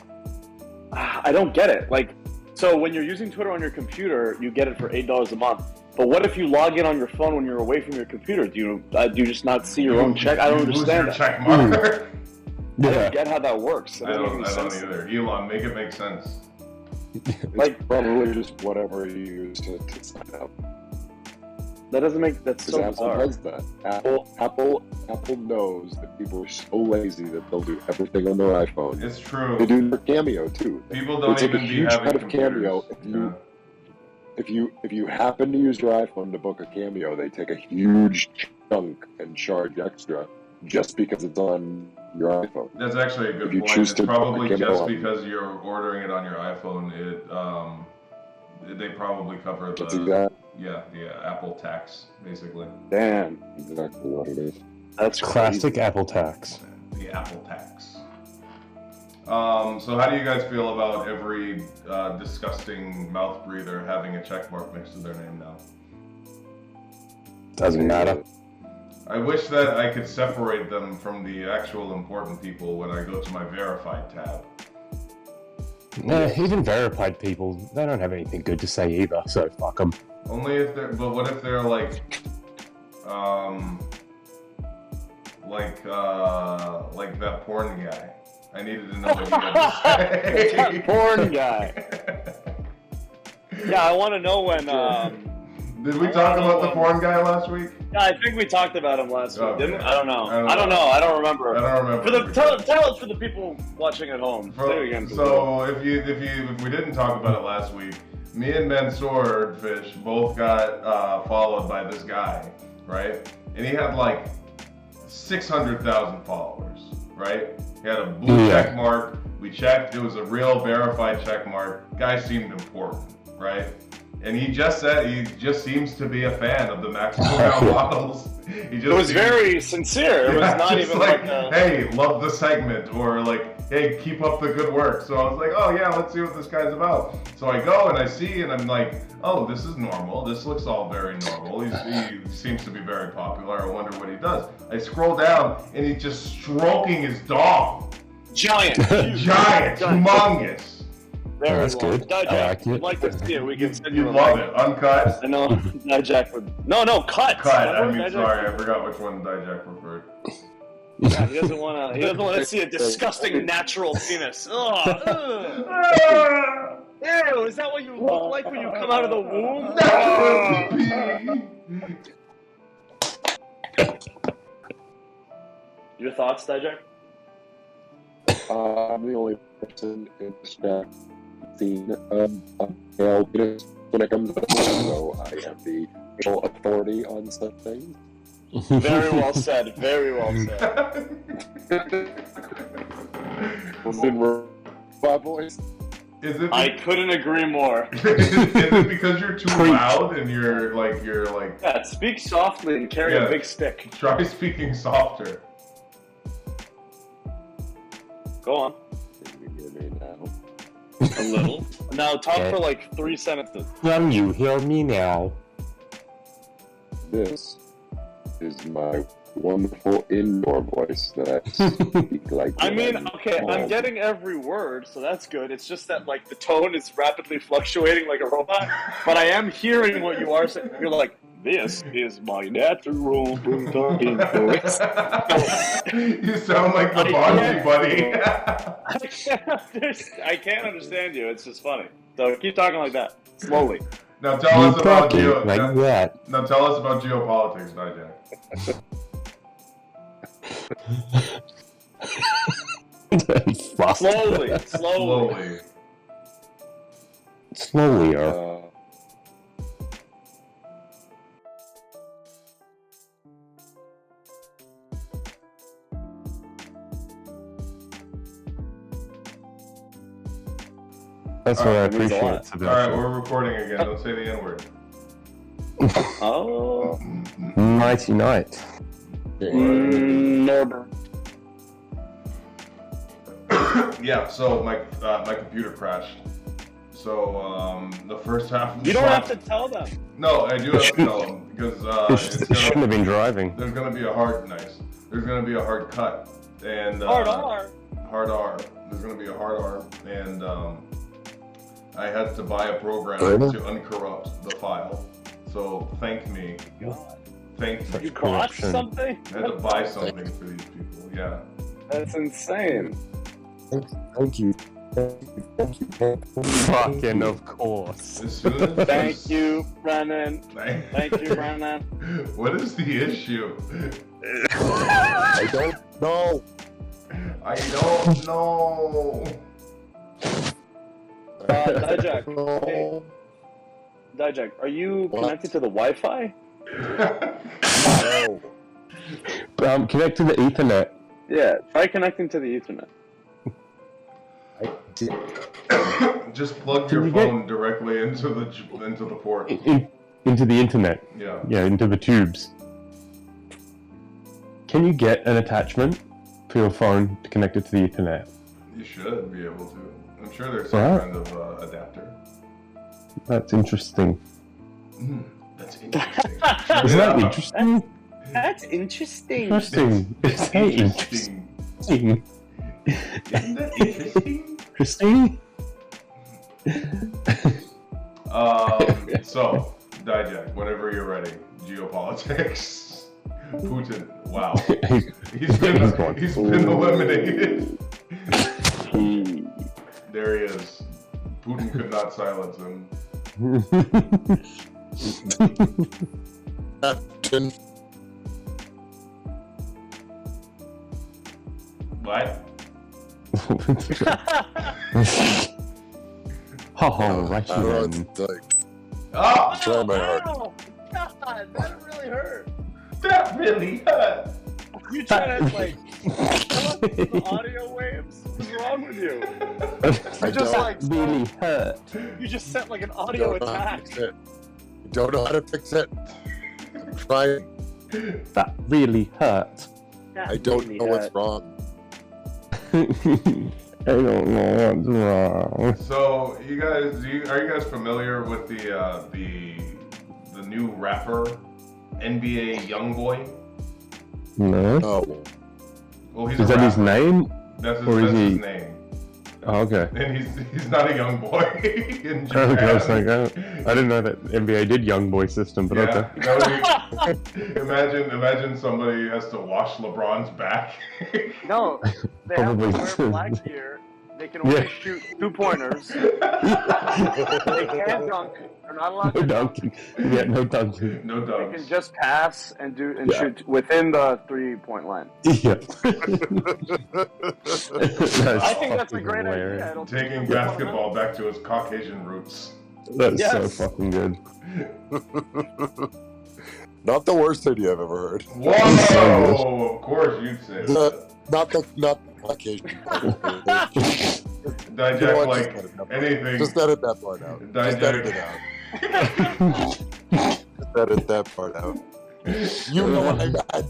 Speaker 7: I don't get it. Like, so when you're using Twitter on your computer, you get it for $8 a month. But what if you log in on your phone when you're away from your computer? Do you just not see your own check? I don't understand
Speaker 1: lose
Speaker 7: that.
Speaker 1: your check mark.
Speaker 7: I don't get how that works. It
Speaker 1: I
Speaker 7: doesn't make
Speaker 1: don't
Speaker 7: any sense.
Speaker 1: either. Elon, make it make sense.
Speaker 2: Like probably just whatever you use to sign up.
Speaker 7: That doesn't make that's so
Speaker 2: Apple
Speaker 7: bizarre.
Speaker 2: does that. Apple knows that people are so lazy that they'll do everything on their iPhone.
Speaker 1: It's true.
Speaker 2: They do their Cameo too.
Speaker 1: People don't
Speaker 2: They take
Speaker 1: even
Speaker 2: a
Speaker 1: be
Speaker 2: huge
Speaker 1: having
Speaker 2: cut of
Speaker 1: computers.
Speaker 2: Cameo. If you happen to use your iPhone to book a Cameo, they take a huge chunk and charge extra just because it's on your iPhone.
Speaker 1: That's actually a good
Speaker 2: If you
Speaker 1: point.
Speaker 2: choose
Speaker 1: It's
Speaker 2: to
Speaker 1: probably
Speaker 2: book a
Speaker 1: just
Speaker 2: Cameo
Speaker 1: because you're ordering it on your iPhone. They probably cover
Speaker 2: That's
Speaker 1: the Apple tax, basically.
Speaker 7: Damn,
Speaker 2: exactly what it is.
Speaker 7: that's
Speaker 3: Classic
Speaker 7: crazy.
Speaker 3: Apple tax.
Speaker 1: The Apple tax. So how do you guys feel about every disgusting mouth breather having a check mark next to their name now?
Speaker 3: Doesn't matter.
Speaker 1: I wish that I could separate them from the actual important people when I go to my verified tab.
Speaker 3: Nah, even verified people, they don't have anything good to say either, so fuck them.
Speaker 1: Only if they're, but what if they're like that porn guy? I needed to know what he had to say.
Speaker 7: That porn guy. Yeah, I want to know when.
Speaker 1: Did we talk about the porn guy last week?
Speaker 7: Yeah, I think we talked about him last week, didn't we?
Speaker 1: Okay.
Speaker 7: I don't know.
Speaker 1: I don't know.
Speaker 7: I don't remember.
Speaker 1: I don't remember.
Speaker 7: Tell us for the people watching at home. Say it again.
Speaker 1: So if we didn't talk about it last week, me and Mansoor Fish both got followed by this guy, right? And he had like 600,000 followers, right? He had a blue check mark. We checked; it was a real verified check mark. Guy seemed important, right? And he just seems to be a fan of the maximum round models. It
Speaker 7: was very sincere. It was not even like
Speaker 1: hey, love the segment, or like, hey, keep up the good work. So I was like, oh yeah, let's see what this guy's about. So I go and I see, and I'm like, oh, this is normal. This looks all very normal. He seems to be very popular. I wonder what he does. I scroll down, and he's just stroking his dog.
Speaker 7: Giant,
Speaker 1: humongous.
Speaker 7: Very
Speaker 3: that's
Speaker 7: long.
Speaker 3: good.
Speaker 7: Dijak, we'd like to see it. We can send you
Speaker 1: You'd
Speaker 7: a
Speaker 1: love
Speaker 7: link.
Speaker 1: it. Uncut?
Speaker 7: I know Dijak would. No, cut.
Speaker 1: I mean, sorry, I forgot which one Dijak preferred.
Speaker 7: Yeah, he doesn't want to see a disgusting natural penis. Ugh. Ew, is that what you look like when you come out of the womb? Your thoughts, Dijak?
Speaker 2: I'm the only person in this scene male penis when it comes to that, so I am the real authority on such things.
Speaker 7: Very well said. Very well said.
Speaker 2: My voice.
Speaker 7: I couldn't agree more.
Speaker 1: Is it because you're too loud and you're like
Speaker 7: Yeah, speak softly and carry a big stick.
Speaker 1: Try speaking softer.
Speaker 7: Go on.
Speaker 2: Can you hear me now?
Speaker 7: A little. Now talk for like 3 sentences.
Speaker 3: Can you hear me now?
Speaker 2: This is my wonderful indoor voice that I speak like.
Speaker 7: I mean, okay, I'm getting every word, so that's good. It's just that like the tone is rapidly fluctuating like a robot, but I am hearing what you are saying. You're like, This is my natural talking voice.
Speaker 1: You sound like the Bonzi buddy.
Speaker 7: I can't understand you. It's just funny. So keep talking like that, slowly.
Speaker 1: Now tell us about
Speaker 3: that.
Speaker 1: Now tell us about geopolitics, Dijak.
Speaker 3: Slowly. That's what I appreciate.
Speaker 1: Alright, we're recording again. Don't say the N-word.
Speaker 7: Oh.
Speaker 3: Nighty night.
Speaker 1: Yeah, so my computer crashed. So the first half of the
Speaker 7: You don't have to tell them.
Speaker 1: No, I do have to tell them because
Speaker 3: shouldn't have been driving.
Speaker 1: There's gonna be a hard There's gonna be a hard cut and
Speaker 7: hard R.
Speaker 1: Hard R. There's gonna be a hard R and I had to buy a program to uncorrupt the file. So thank me.
Speaker 7: God.
Speaker 1: Thank me.
Speaker 7: You bought something?
Speaker 1: I had to buy something for these people. Yeah.
Speaker 7: That's insane.
Speaker 2: Thank you.
Speaker 3: Fucking of course.
Speaker 7: Thank you, Brennan. Thank you, Brennan.
Speaker 1: What is the issue?
Speaker 2: I don't know.
Speaker 1: I don't know.
Speaker 7: Dijak. Hey, Dijak, are you connected to the Wi-Fi?
Speaker 2: No.
Speaker 3: Connect to the Ethernet.
Speaker 7: Yeah, try connecting to the Ethernet.
Speaker 1: Just plug your phone directly into the port.
Speaker 3: Into the internet.
Speaker 1: Yeah.
Speaker 3: Yeah, into the tubes. Can you get an attachment for your phone to connect it to the Ethernet?
Speaker 1: You should be able to. I'm sure there's some kind of adapter.
Speaker 3: That's interesting.
Speaker 1: That's interesting.
Speaker 3: Isn't that interesting?
Speaker 7: That's interesting.
Speaker 3: Interesting. Is that interesting?
Speaker 1: Isn't that interesting?
Speaker 3: Interesting?
Speaker 1: So, Dijak, whenever you're ready, geopolitics. Putin, wow. He's been eliminated. There he is. Putin could not silence him. What?
Speaker 3: Right then.
Speaker 1: Oh!
Speaker 2: Try my heart.
Speaker 7: God, that really hurt.
Speaker 1: That really hurt.
Speaker 7: You trying to the audio waves? What's wrong with you?
Speaker 3: Really hurt.
Speaker 7: You just sent an audio attack.
Speaker 2: Don't know how to fix it. I'm trying.
Speaker 3: That really hurt.
Speaker 2: I don't know what's wrong.
Speaker 3: I don't know what's wrong.
Speaker 1: So, are you guys familiar with the new rapper NBA YoungBoy?
Speaker 3: No.
Speaker 2: Oh.
Speaker 1: Well,
Speaker 3: Is that his name?
Speaker 1: That's his name.
Speaker 3: Oh, okay.
Speaker 1: And he's not a young boy in Japan.
Speaker 3: Okay, I was like, I didn't know that NBA did young boy system, but okay.
Speaker 1: Imagine somebody has to wash LeBron's back.
Speaker 7: No, they
Speaker 3: Probably.
Speaker 7: have to wear black gear. They can only shoot 2-pointers. They can't dunk. They're not allowed to dunk.
Speaker 3: Yeah, no dunking.
Speaker 1: No dunks.
Speaker 7: They can just pass and shoot within the 3-point line.
Speaker 3: Yeah.
Speaker 7: I think that's a great idea.
Speaker 1: Taking basketball back to its Caucasian roots.
Speaker 3: That's so fucking good.
Speaker 2: Not the worst idea I've ever heard.
Speaker 1: Whoa! Of course you'd say that.
Speaker 2: Not the Caucasian.
Speaker 1: Dijak anything.
Speaker 2: Just edit that part out. Just edit it out. Just edit that part out. You know what I meant.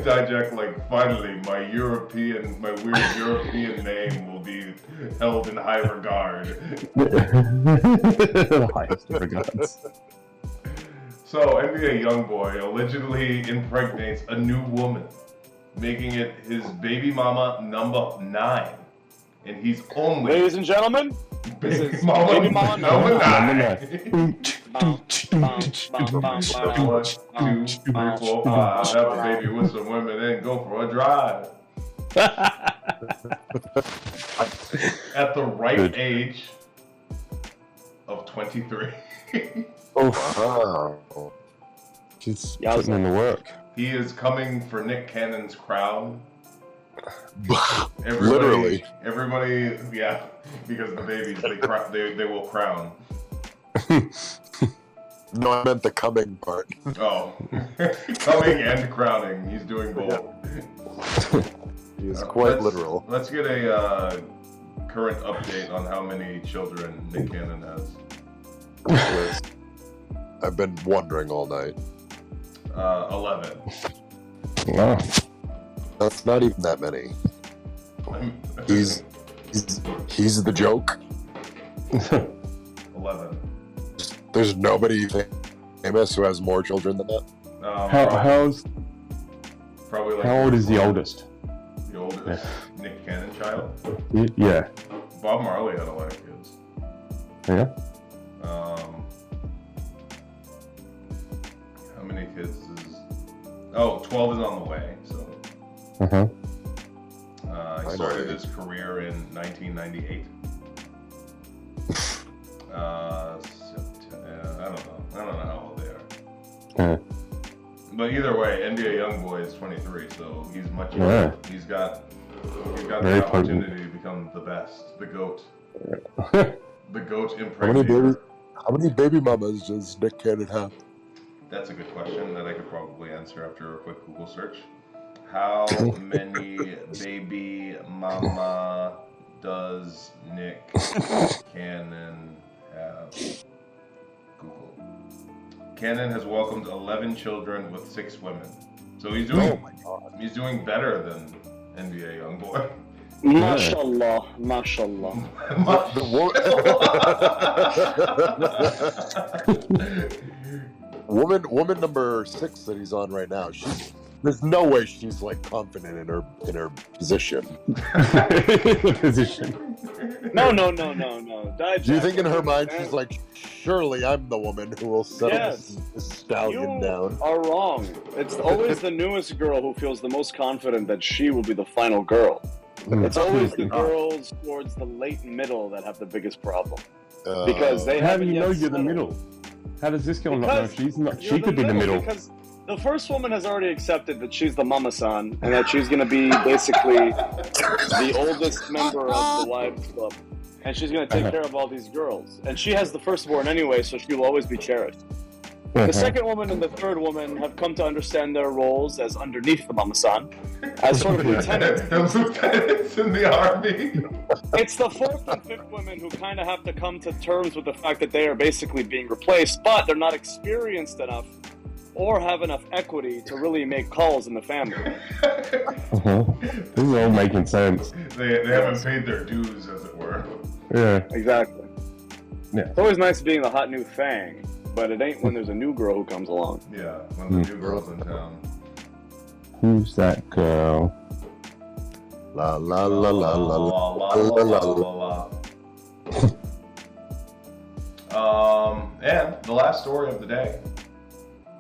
Speaker 1: Dijak finally my weird European name will be held in high regard.
Speaker 3: The highest of regards.
Speaker 1: So NBA YoungBoy allegedly impregnates a new woman, making it his baby mama number 9. And he's only...
Speaker 7: Ladies and gentlemen,
Speaker 1: baby mama number 9. 1, 2, 3, 4, 5. Have a baby with some women and go for a drive. At the ripe age of 23.
Speaker 3: Oh, she's putting in the work.
Speaker 1: He is coming for Nick Cannon's crown.
Speaker 8: Literally.
Speaker 1: Everybody, yeah, because the babies, they will crown.
Speaker 8: No, I meant the coming part.
Speaker 1: Oh, coming and crowning. He's doing both.
Speaker 8: He is quite literal.
Speaker 1: Let's get a current update on how many children Nick Cannon has.
Speaker 8: I've been wondering all night.
Speaker 1: 11.
Speaker 3: Wow.
Speaker 8: That's not even that many. He's the joke.
Speaker 1: 11.
Speaker 8: There's nobody famous who has more children than that.
Speaker 1: Probably like
Speaker 3: how old is the oldest?
Speaker 1: The oldest Nick Cannon child?
Speaker 3: Yeah.
Speaker 1: Bob Marley had a lot of kids.
Speaker 3: Yeah.
Speaker 1: How many kids is... Oh, 12 is on the way, so... He started his career in 1998. I don't know how old they are. But either way, NBA Youngboy is 23, so he's much older. He's got the opportunity to become the best, the GOAT. The GOAT impregnator.
Speaker 8: How many baby mamas does Nick Cannon have?
Speaker 1: That's a good question that I could probably answer after a quick Google search. How many baby mama does Nick Cannon have? Google. Cannon has welcomed 11 children with 6 women. So he's doing he's doing better than NBA Youngboy.
Speaker 7: Mashallah, mashallah.
Speaker 8: Woman number 6 that he's on right now. There's no way she's like confident in her position.
Speaker 7: No.
Speaker 8: Do you think in her mind she's like, surely I'm the woman who will settle this stallion down?
Speaker 7: You are wrong. It's always the newest girl who feels the most confident that she will be the final girl. It's always the girls towards the late middle that have the biggest problem. Because they
Speaker 3: How do
Speaker 7: haven't
Speaker 3: you
Speaker 7: yet
Speaker 3: know you're the
Speaker 7: settled.
Speaker 3: middle? How does this girl not know she's not? She
Speaker 7: You're
Speaker 3: could be the middle.
Speaker 7: Because the first woman has already accepted that she's the mama-san and that she's going to be basically the oldest member of the wives club. And she's going to take care of all these girls. And she has the firstborn anyway, so she will always be cherished. The second woman and the third woman have come to understand their roles as underneath the mama-san, as sort of lieutenants.
Speaker 1: Those lieutenants in the army.
Speaker 7: It's the fourth and fifth women who kind of have to come to terms with the fact that they are basically being replaced, but they're not experienced enough or have enough equity to really make calls in the family.
Speaker 3: This is all making sense.
Speaker 1: They haven't paid their dues, as it were.
Speaker 3: Yeah.
Speaker 7: Exactly.
Speaker 3: Yeah.
Speaker 7: It's always nice being the hot new fang, but it ain't when there's a new girl who comes along.
Speaker 1: Yeah, when the new girl's in town.
Speaker 3: Who's that girl?
Speaker 8: La la la la la la la la.
Speaker 1: And the last story of the day,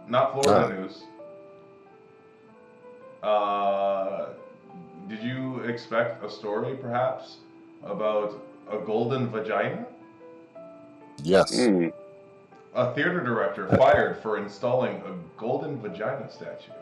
Speaker 1: not Florida news. Did you expect a story, perhaps, about a golden vagina?
Speaker 8: Yes.
Speaker 1: A theater director fired for installing a golden vagina statue.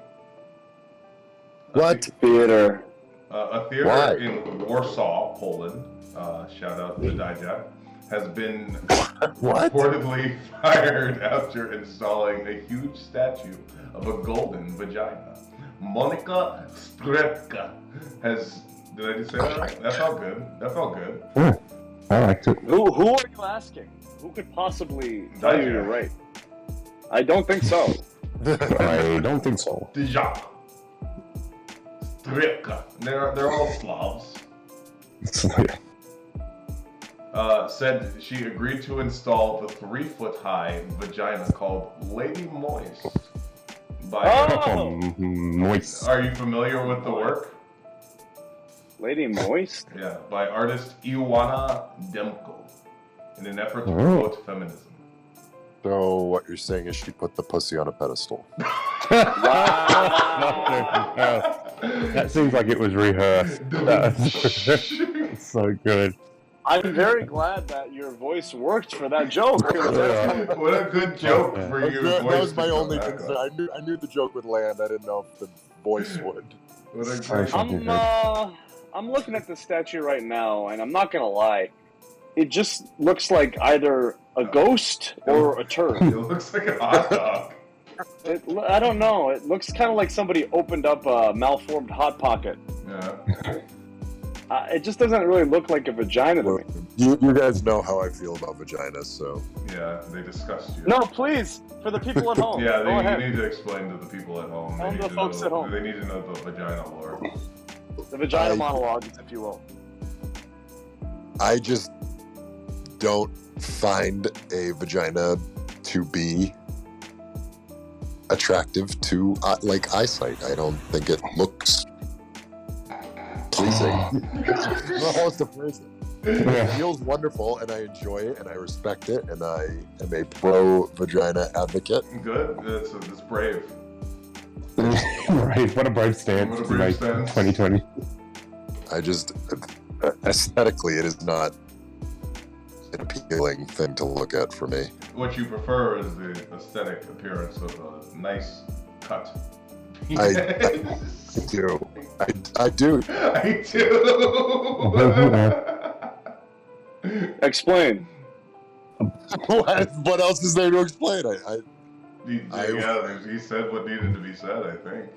Speaker 8: What?
Speaker 7: Theater.
Speaker 1: A theater in Warsaw, Poland, shout out to Dietary, has been reportedly fired after installing a huge statue of a golden vagina. Monika Strepka has... Did I just say that? That felt good. That felt good.
Speaker 3: Yeah, I liked it.
Speaker 7: Who are you asking? Who could possibly tell you you're right? I don't think so.
Speaker 3: I don't think so.
Speaker 1: Deja. Strepka. They're all Slavs. Said she agreed to install the 3-foot-high vagina called Lady Moist.
Speaker 3: Moist.
Speaker 1: Are you familiar with the work?
Speaker 7: Lady Moist?
Speaker 1: Yeah, by artist Iwana Demko, in an effort to promote feminism.
Speaker 8: So what you're saying is she put the pussy on a pedestal.
Speaker 3: That seems like it was rehearsed. It's so good.
Speaker 7: I'm very glad that your voice worked for that joke.
Speaker 1: What a good joke for you.
Speaker 8: That was my only concern. I knew the joke would land. I didn't know if the voice would.
Speaker 1: What a great
Speaker 7: I'm looking at the statue right now, and I'm not gonna lie. It just looks like either a ghost or a turd.
Speaker 1: It looks like a hot dog.
Speaker 7: I don't know. It looks kind of like somebody opened up a malformed Hot Pocket.
Speaker 1: Yeah.
Speaker 7: It just doesn't really look like a vagina to me.
Speaker 8: You guys know how I feel about vaginas, so...
Speaker 1: Yeah, they disgust you.
Speaker 7: No, please, for the people at home.
Speaker 1: Yeah,
Speaker 7: Go ahead.
Speaker 1: you need to explain to the people at home.
Speaker 7: Tell the folks at home.
Speaker 1: They need to know the vagina lore.
Speaker 7: The vagina monologue, if you will.
Speaker 8: I just don't find a vagina to be attractive to eyesight. I don't think it looks pleasing. It feels wonderful, and I enjoy it, and I respect it, and I am a pro vagina advocate.
Speaker 1: Good. It's brave.
Speaker 3: Right. What a brave stance to make 2020.
Speaker 8: I just aesthetically, it is not an appealing thing to look at for me.
Speaker 1: What you prefer is the aesthetic appearance of a nice cut.
Speaker 8: I do. I do.
Speaker 1: I do.
Speaker 7: Explain.
Speaker 8: What else is there to explain?
Speaker 1: He said what needed to be said, I think.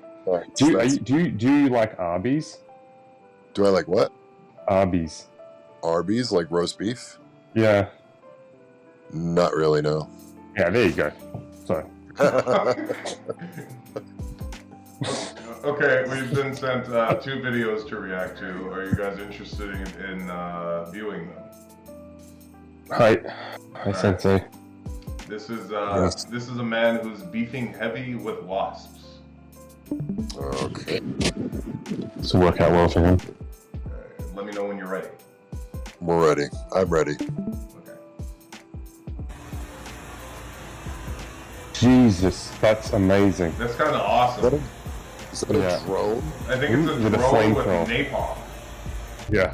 Speaker 3: Do you like Arby's?
Speaker 8: Do I like what?
Speaker 3: Arby's.
Speaker 8: Arby's, like roast beef?
Speaker 3: Yeah.
Speaker 8: Not really, no.
Speaker 3: Yeah, there you go. So.
Speaker 1: Okay, we've been sent 2 videos to react to. Are you guys interested in viewing them?
Speaker 3: Hi, Sensei.
Speaker 1: This is a man who's beefing heavy with wasps.
Speaker 8: Okay.
Speaker 3: This will work out well for him.
Speaker 1: Let me know when you're ready.
Speaker 8: We're ready. I'm ready.
Speaker 1: Okay.
Speaker 3: Jesus, that's amazing.
Speaker 1: That's kind of awesome.
Speaker 8: Is that a drone?
Speaker 1: I think it's a
Speaker 3: With a
Speaker 1: drone with
Speaker 3: flamethrower.
Speaker 1: napalm.
Speaker 3: Yeah.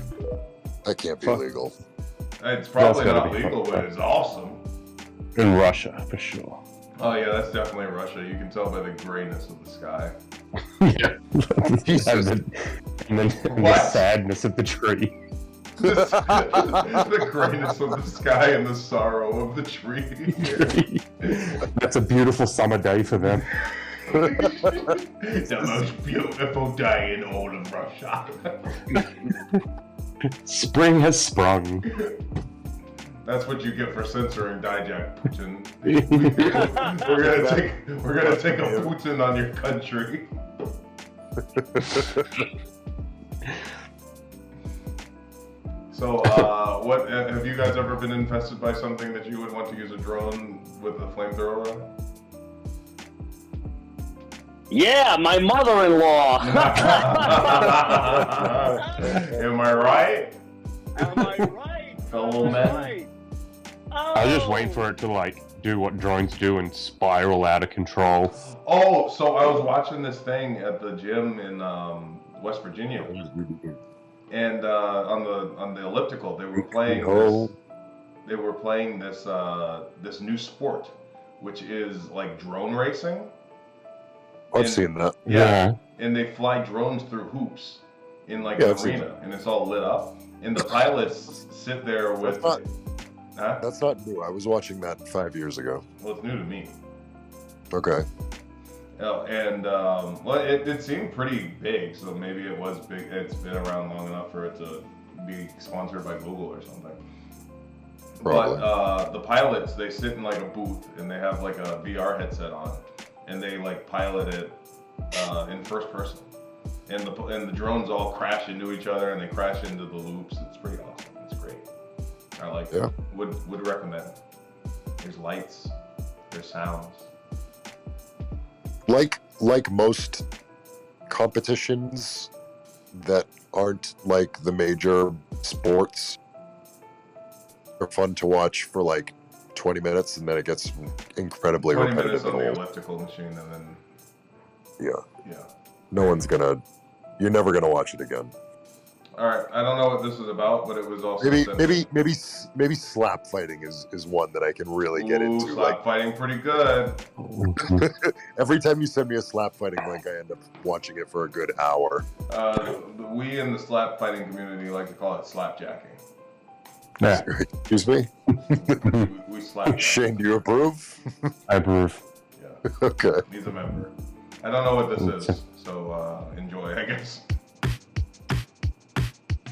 Speaker 8: That can't be legal.
Speaker 1: It's probably
Speaker 3: That's
Speaker 1: not
Speaker 3: gotta be
Speaker 1: legal,
Speaker 3: fun.
Speaker 1: but it's awesome.
Speaker 3: In Russia, for sure.
Speaker 1: Oh yeah, that's definitely Russia. You can tell by the grayness of the sky.
Speaker 3: Yeah. and then the sadness of the tree.
Speaker 1: The grayness of the sky and the sorrow of the tree.
Speaker 3: That's a beautiful summer day for them.
Speaker 1: The most beautiful day in all of Russia.
Speaker 3: Spring has sprung.
Speaker 1: That's what you get for censoring Dijak, Putin. We're gonna take a Putin on your country. So, what have you guys ever been infested by something that you would want to use a drone with a flamethrower on?
Speaker 7: Yeah, my mother-in-law.
Speaker 1: Am I right?
Speaker 7: Am I right?
Speaker 1: Fellow man.
Speaker 7: Right.
Speaker 3: I was just waiting for it to do what drones do and spiral out of control.
Speaker 1: Oh, so I was watching this thing at the gym in West Virginia, and on the elliptical they were playing this new sport, which is like drone racing.
Speaker 8: I've seen that.
Speaker 1: Yeah, and they fly drones through hoops in an arena, and it's all lit up, and the pilots sit there with.
Speaker 8: That's not new. I was watching that 5 years ago.
Speaker 1: Well, it's new to me.
Speaker 8: Okay.
Speaker 1: Oh, and it seemed pretty big, so maybe it was big. It's been around long enough for it to be sponsored by Google or something.
Speaker 8: Probably.
Speaker 1: But the pilots, they sit in like a booth and they have like a VR headset on, and they like pilot it in first person, and the drones all crash into each other and they crash into the loops. It's pretty awesome. It's great. I like it. Would recommend. There's lights. There's sounds.
Speaker 8: Like most competitions that aren't like the major sports, are fun to watch for like 20 minutes, and then it gets incredibly
Speaker 1: 20
Speaker 8: repetitive.
Speaker 1: minutes on the
Speaker 8: and old.
Speaker 1: elliptical machine, and then
Speaker 8: Yeah.
Speaker 1: yeah.
Speaker 8: No one's gonna. You're never gonna watch it again.
Speaker 1: All right, I don't know what this is about, but it was also
Speaker 8: Maybe slap fighting is one that I can really get into.
Speaker 1: Slap fighting, pretty good.
Speaker 8: Every time you send me a slap fighting link, I end up watching it for a good hour.
Speaker 1: We in the slap fighting community like to call it slapjacking.
Speaker 3: Yeah.
Speaker 8: Excuse me.
Speaker 1: We slap.
Speaker 8: Shane, do you approve?
Speaker 3: I approve.
Speaker 1: Yeah.
Speaker 8: Okay.
Speaker 1: He's a member. I don't know what this is, so enjoy, I guess.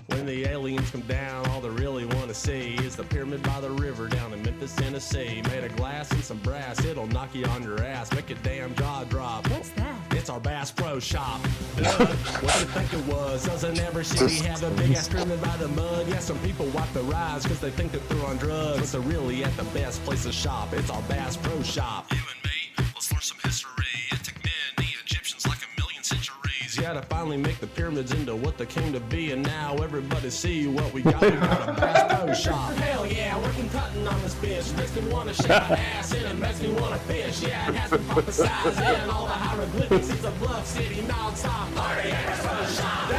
Speaker 9: When the aliens come down, all they really want to see is the pyramid by the river down in Memphis, Tennessee. Made of glass and some brass, it'll knock you on your ass, make your damn jaw drop.
Speaker 10: What's that?
Speaker 9: It's our Bass Pro Shop. What you think it was? Doesn't every city have a big ass pyramid by the mud? Yeah, some people wipe their eyes because they think that they're on drugs. But they're really at the best place to shop. It's our Bass Pro Shop. You and me, let's learn some history. It took men, the Egyptians, like a million centuries. Yeah, to finally make the pyramids into what they came to be. And now everybody see what we got. We got a Bass Pro Shop. Hell yeah, working cutting on this bitch. Makes me want to shake my ass and it makes me want to fish. Yeah, it has been prophesized in all the hieroglyphics. It's a bluff city non-stop party at the Pro Shop.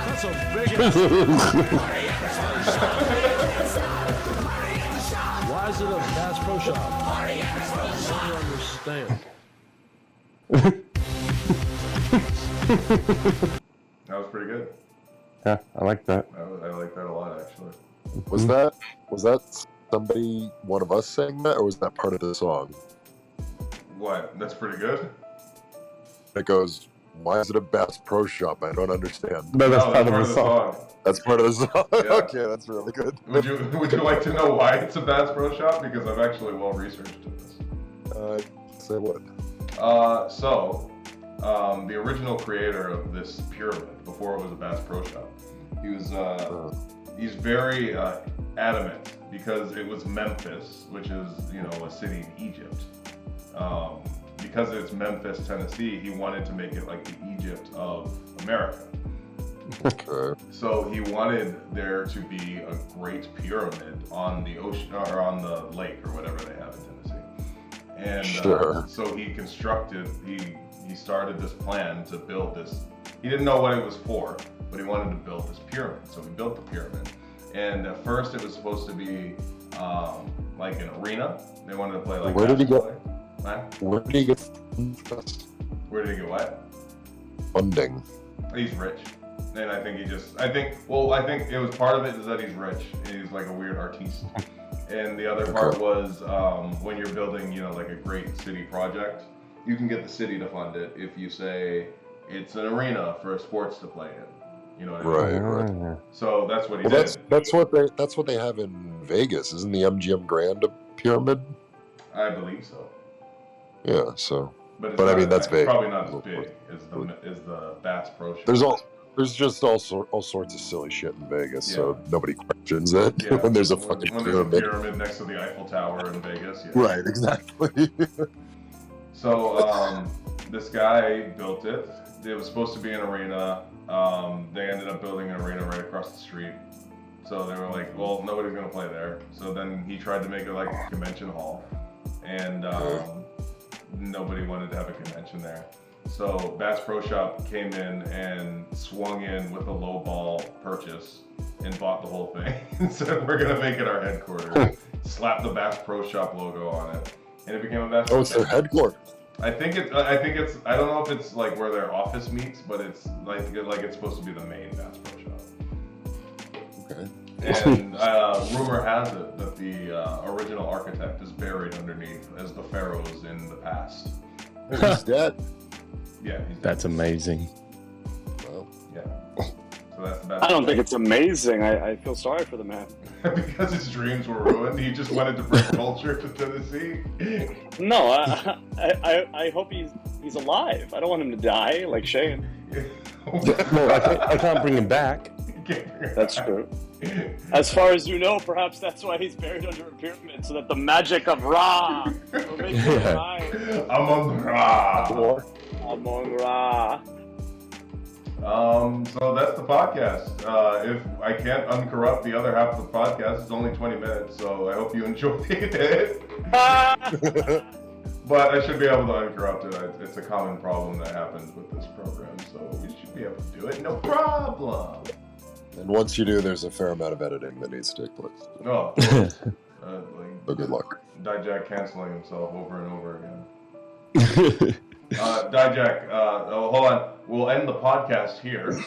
Speaker 9: That's a big ass party at the Pro Shop. Why is it a Bass Pro Shop? Party at the Pro Shop. I don't understand.
Speaker 1: That was pretty good.
Speaker 3: Yeah, I like that.
Speaker 1: I like that a lot, actually.
Speaker 8: Was that somebody, one of us saying that, or was that part of the song?
Speaker 1: What? That's pretty good?
Speaker 8: It goes, why is it a Bass Pro Shop? I don't understand.
Speaker 3: No, that's part of the song.
Speaker 8: That's part of the song?
Speaker 1: Yeah.
Speaker 8: Okay, that's really good.
Speaker 1: Would you like to know why it's a Bass Pro Shop? Because I've actually well researched this.
Speaker 8: Say what?
Speaker 1: The original creator of this pyramid, before it was a Bass Pro Shop, he was he's very adamant because it was Memphis, which is a city in Egypt. Because it's Memphis, Tennessee, he wanted to make it like the Egypt of America.
Speaker 8: Okay.
Speaker 1: So he wanted there to be a great pyramid on the ocean or on the lake or whatever they have in Tennessee. And
Speaker 8: Sure.
Speaker 1: So he started this plan to build this. He didn't know what it was for, but he wanted to build this pyramid. So he built the pyramid. And at first it was supposed to be like an arena. They wanted to play like
Speaker 8: Where did he get?
Speaker 1: Where did he get what?
Speaker 8: Funding.
Speaker 1: He's rich. And I think I think it was part of it is that he's rich. He's like a weird artiste. And the other part was when you're building, like a great city project, you can get the city to fund it if you say it's an arena for sports to play in. You know what I mean?
Speaker 8: Right.
Speaker 1: So that's what he did.
Speaker 8: That's what they have in Vegas. Isn't the MGM Grand a pyramid?
Speaker 1: I believe so.
Speaker 8: Yeah. So.
Speaker 1: But
Speaker 8: I mean that's Vegas.
Speaker 1: Probably not as big as the Bass Pro Shop.
Speaker 8: There's just all sorts of silly shit in Vegas, so nobody questions it when there's a fucking pyramid.
Speaker 1: There's a pyramid next to the Eiffel Tower in Vegas. Yeah.
Speaker 8: Right, exactly.
Speaker 1: So this guy built it. It was supposed to be an arena. They ended up building an arena right across the street. So they were like, well, nobody's going to play there. So then he tried to make it like a convention hall. And nobody wanted to have a convention there. So Bass Pro Shop came in and swung in with a low ball purchase and bought the whole thing and said, we're going to make it our headquarters. Slapped the Bass Pro Shop logo on it. And it became a Bass Pro Shop.
Speaker 8: Oh, it's their headquarters.
Speaker 1: I think it's, I don't know if it's like where their office meets, but it's like it's supposed to be the main Bass Pro Shop.
Speaker 8: Okay.
Speaker 1: And rumor has it that the original architect is buried underneath as the pharaohs in the past.
Speaker 8: He's dead.
Speaker 1: Yeah, he's dead.
Speaker 3: That's amazing.
Speaker 8: Well,
Speaker 1: yeah. So that's the best.
Speaker 7: I don't think it's amazing. I feel sorry for the man.
Speaker 1: Because his dreams were ruined. He just wanted to bring culture to Tennessee.
Speaker 7: No, I hope he's alive. I don't want him to die like Shane.
Speaker 3: No, I can't bring him back.
Speaker 7: That's true. As far as you know, perhaps that's why he's buried under a pyramid, so that the magic of Ra will make him alive.
Speaker 1: Amon Ra.
Speaker 7: Amon Ra.
Speaker 1: So that's the podcast. If I can't uncorrupt the other half of the podcast, it's only 20 minutes, so I hope you enjoyed it. But I should be able to uncorrupt it. It's a common problem that happens with this program, so we should be able to do it. No problem.
Speaker 8: And once you do, there's a fair amount of editing that needs to take place.
Speaker 1: Oh,
Speaker 8: So good luck.
Speaker 1: Dijak canceling himself over and over again. Dijak, hold on. We'll end the podcast here.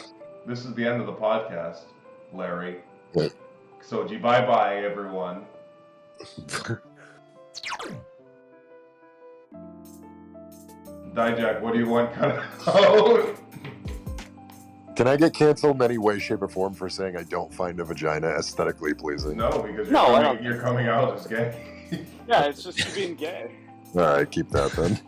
Speaker 1: This is the end of the podcast, Larry.
Speaker 8: Wait.
Speaker 1: So, bye-bye, everyone. Dijak, what do you want cut out?
Speaker 8: Can I get canceled in any way, shape, or form for saying I don't find a vagina aesthetically pleasing?
Speaker 1: No, because you're coming out as gay.
Speaker 7: Yeah, it's just you being gay.
Speaker 8: All right, keep that then.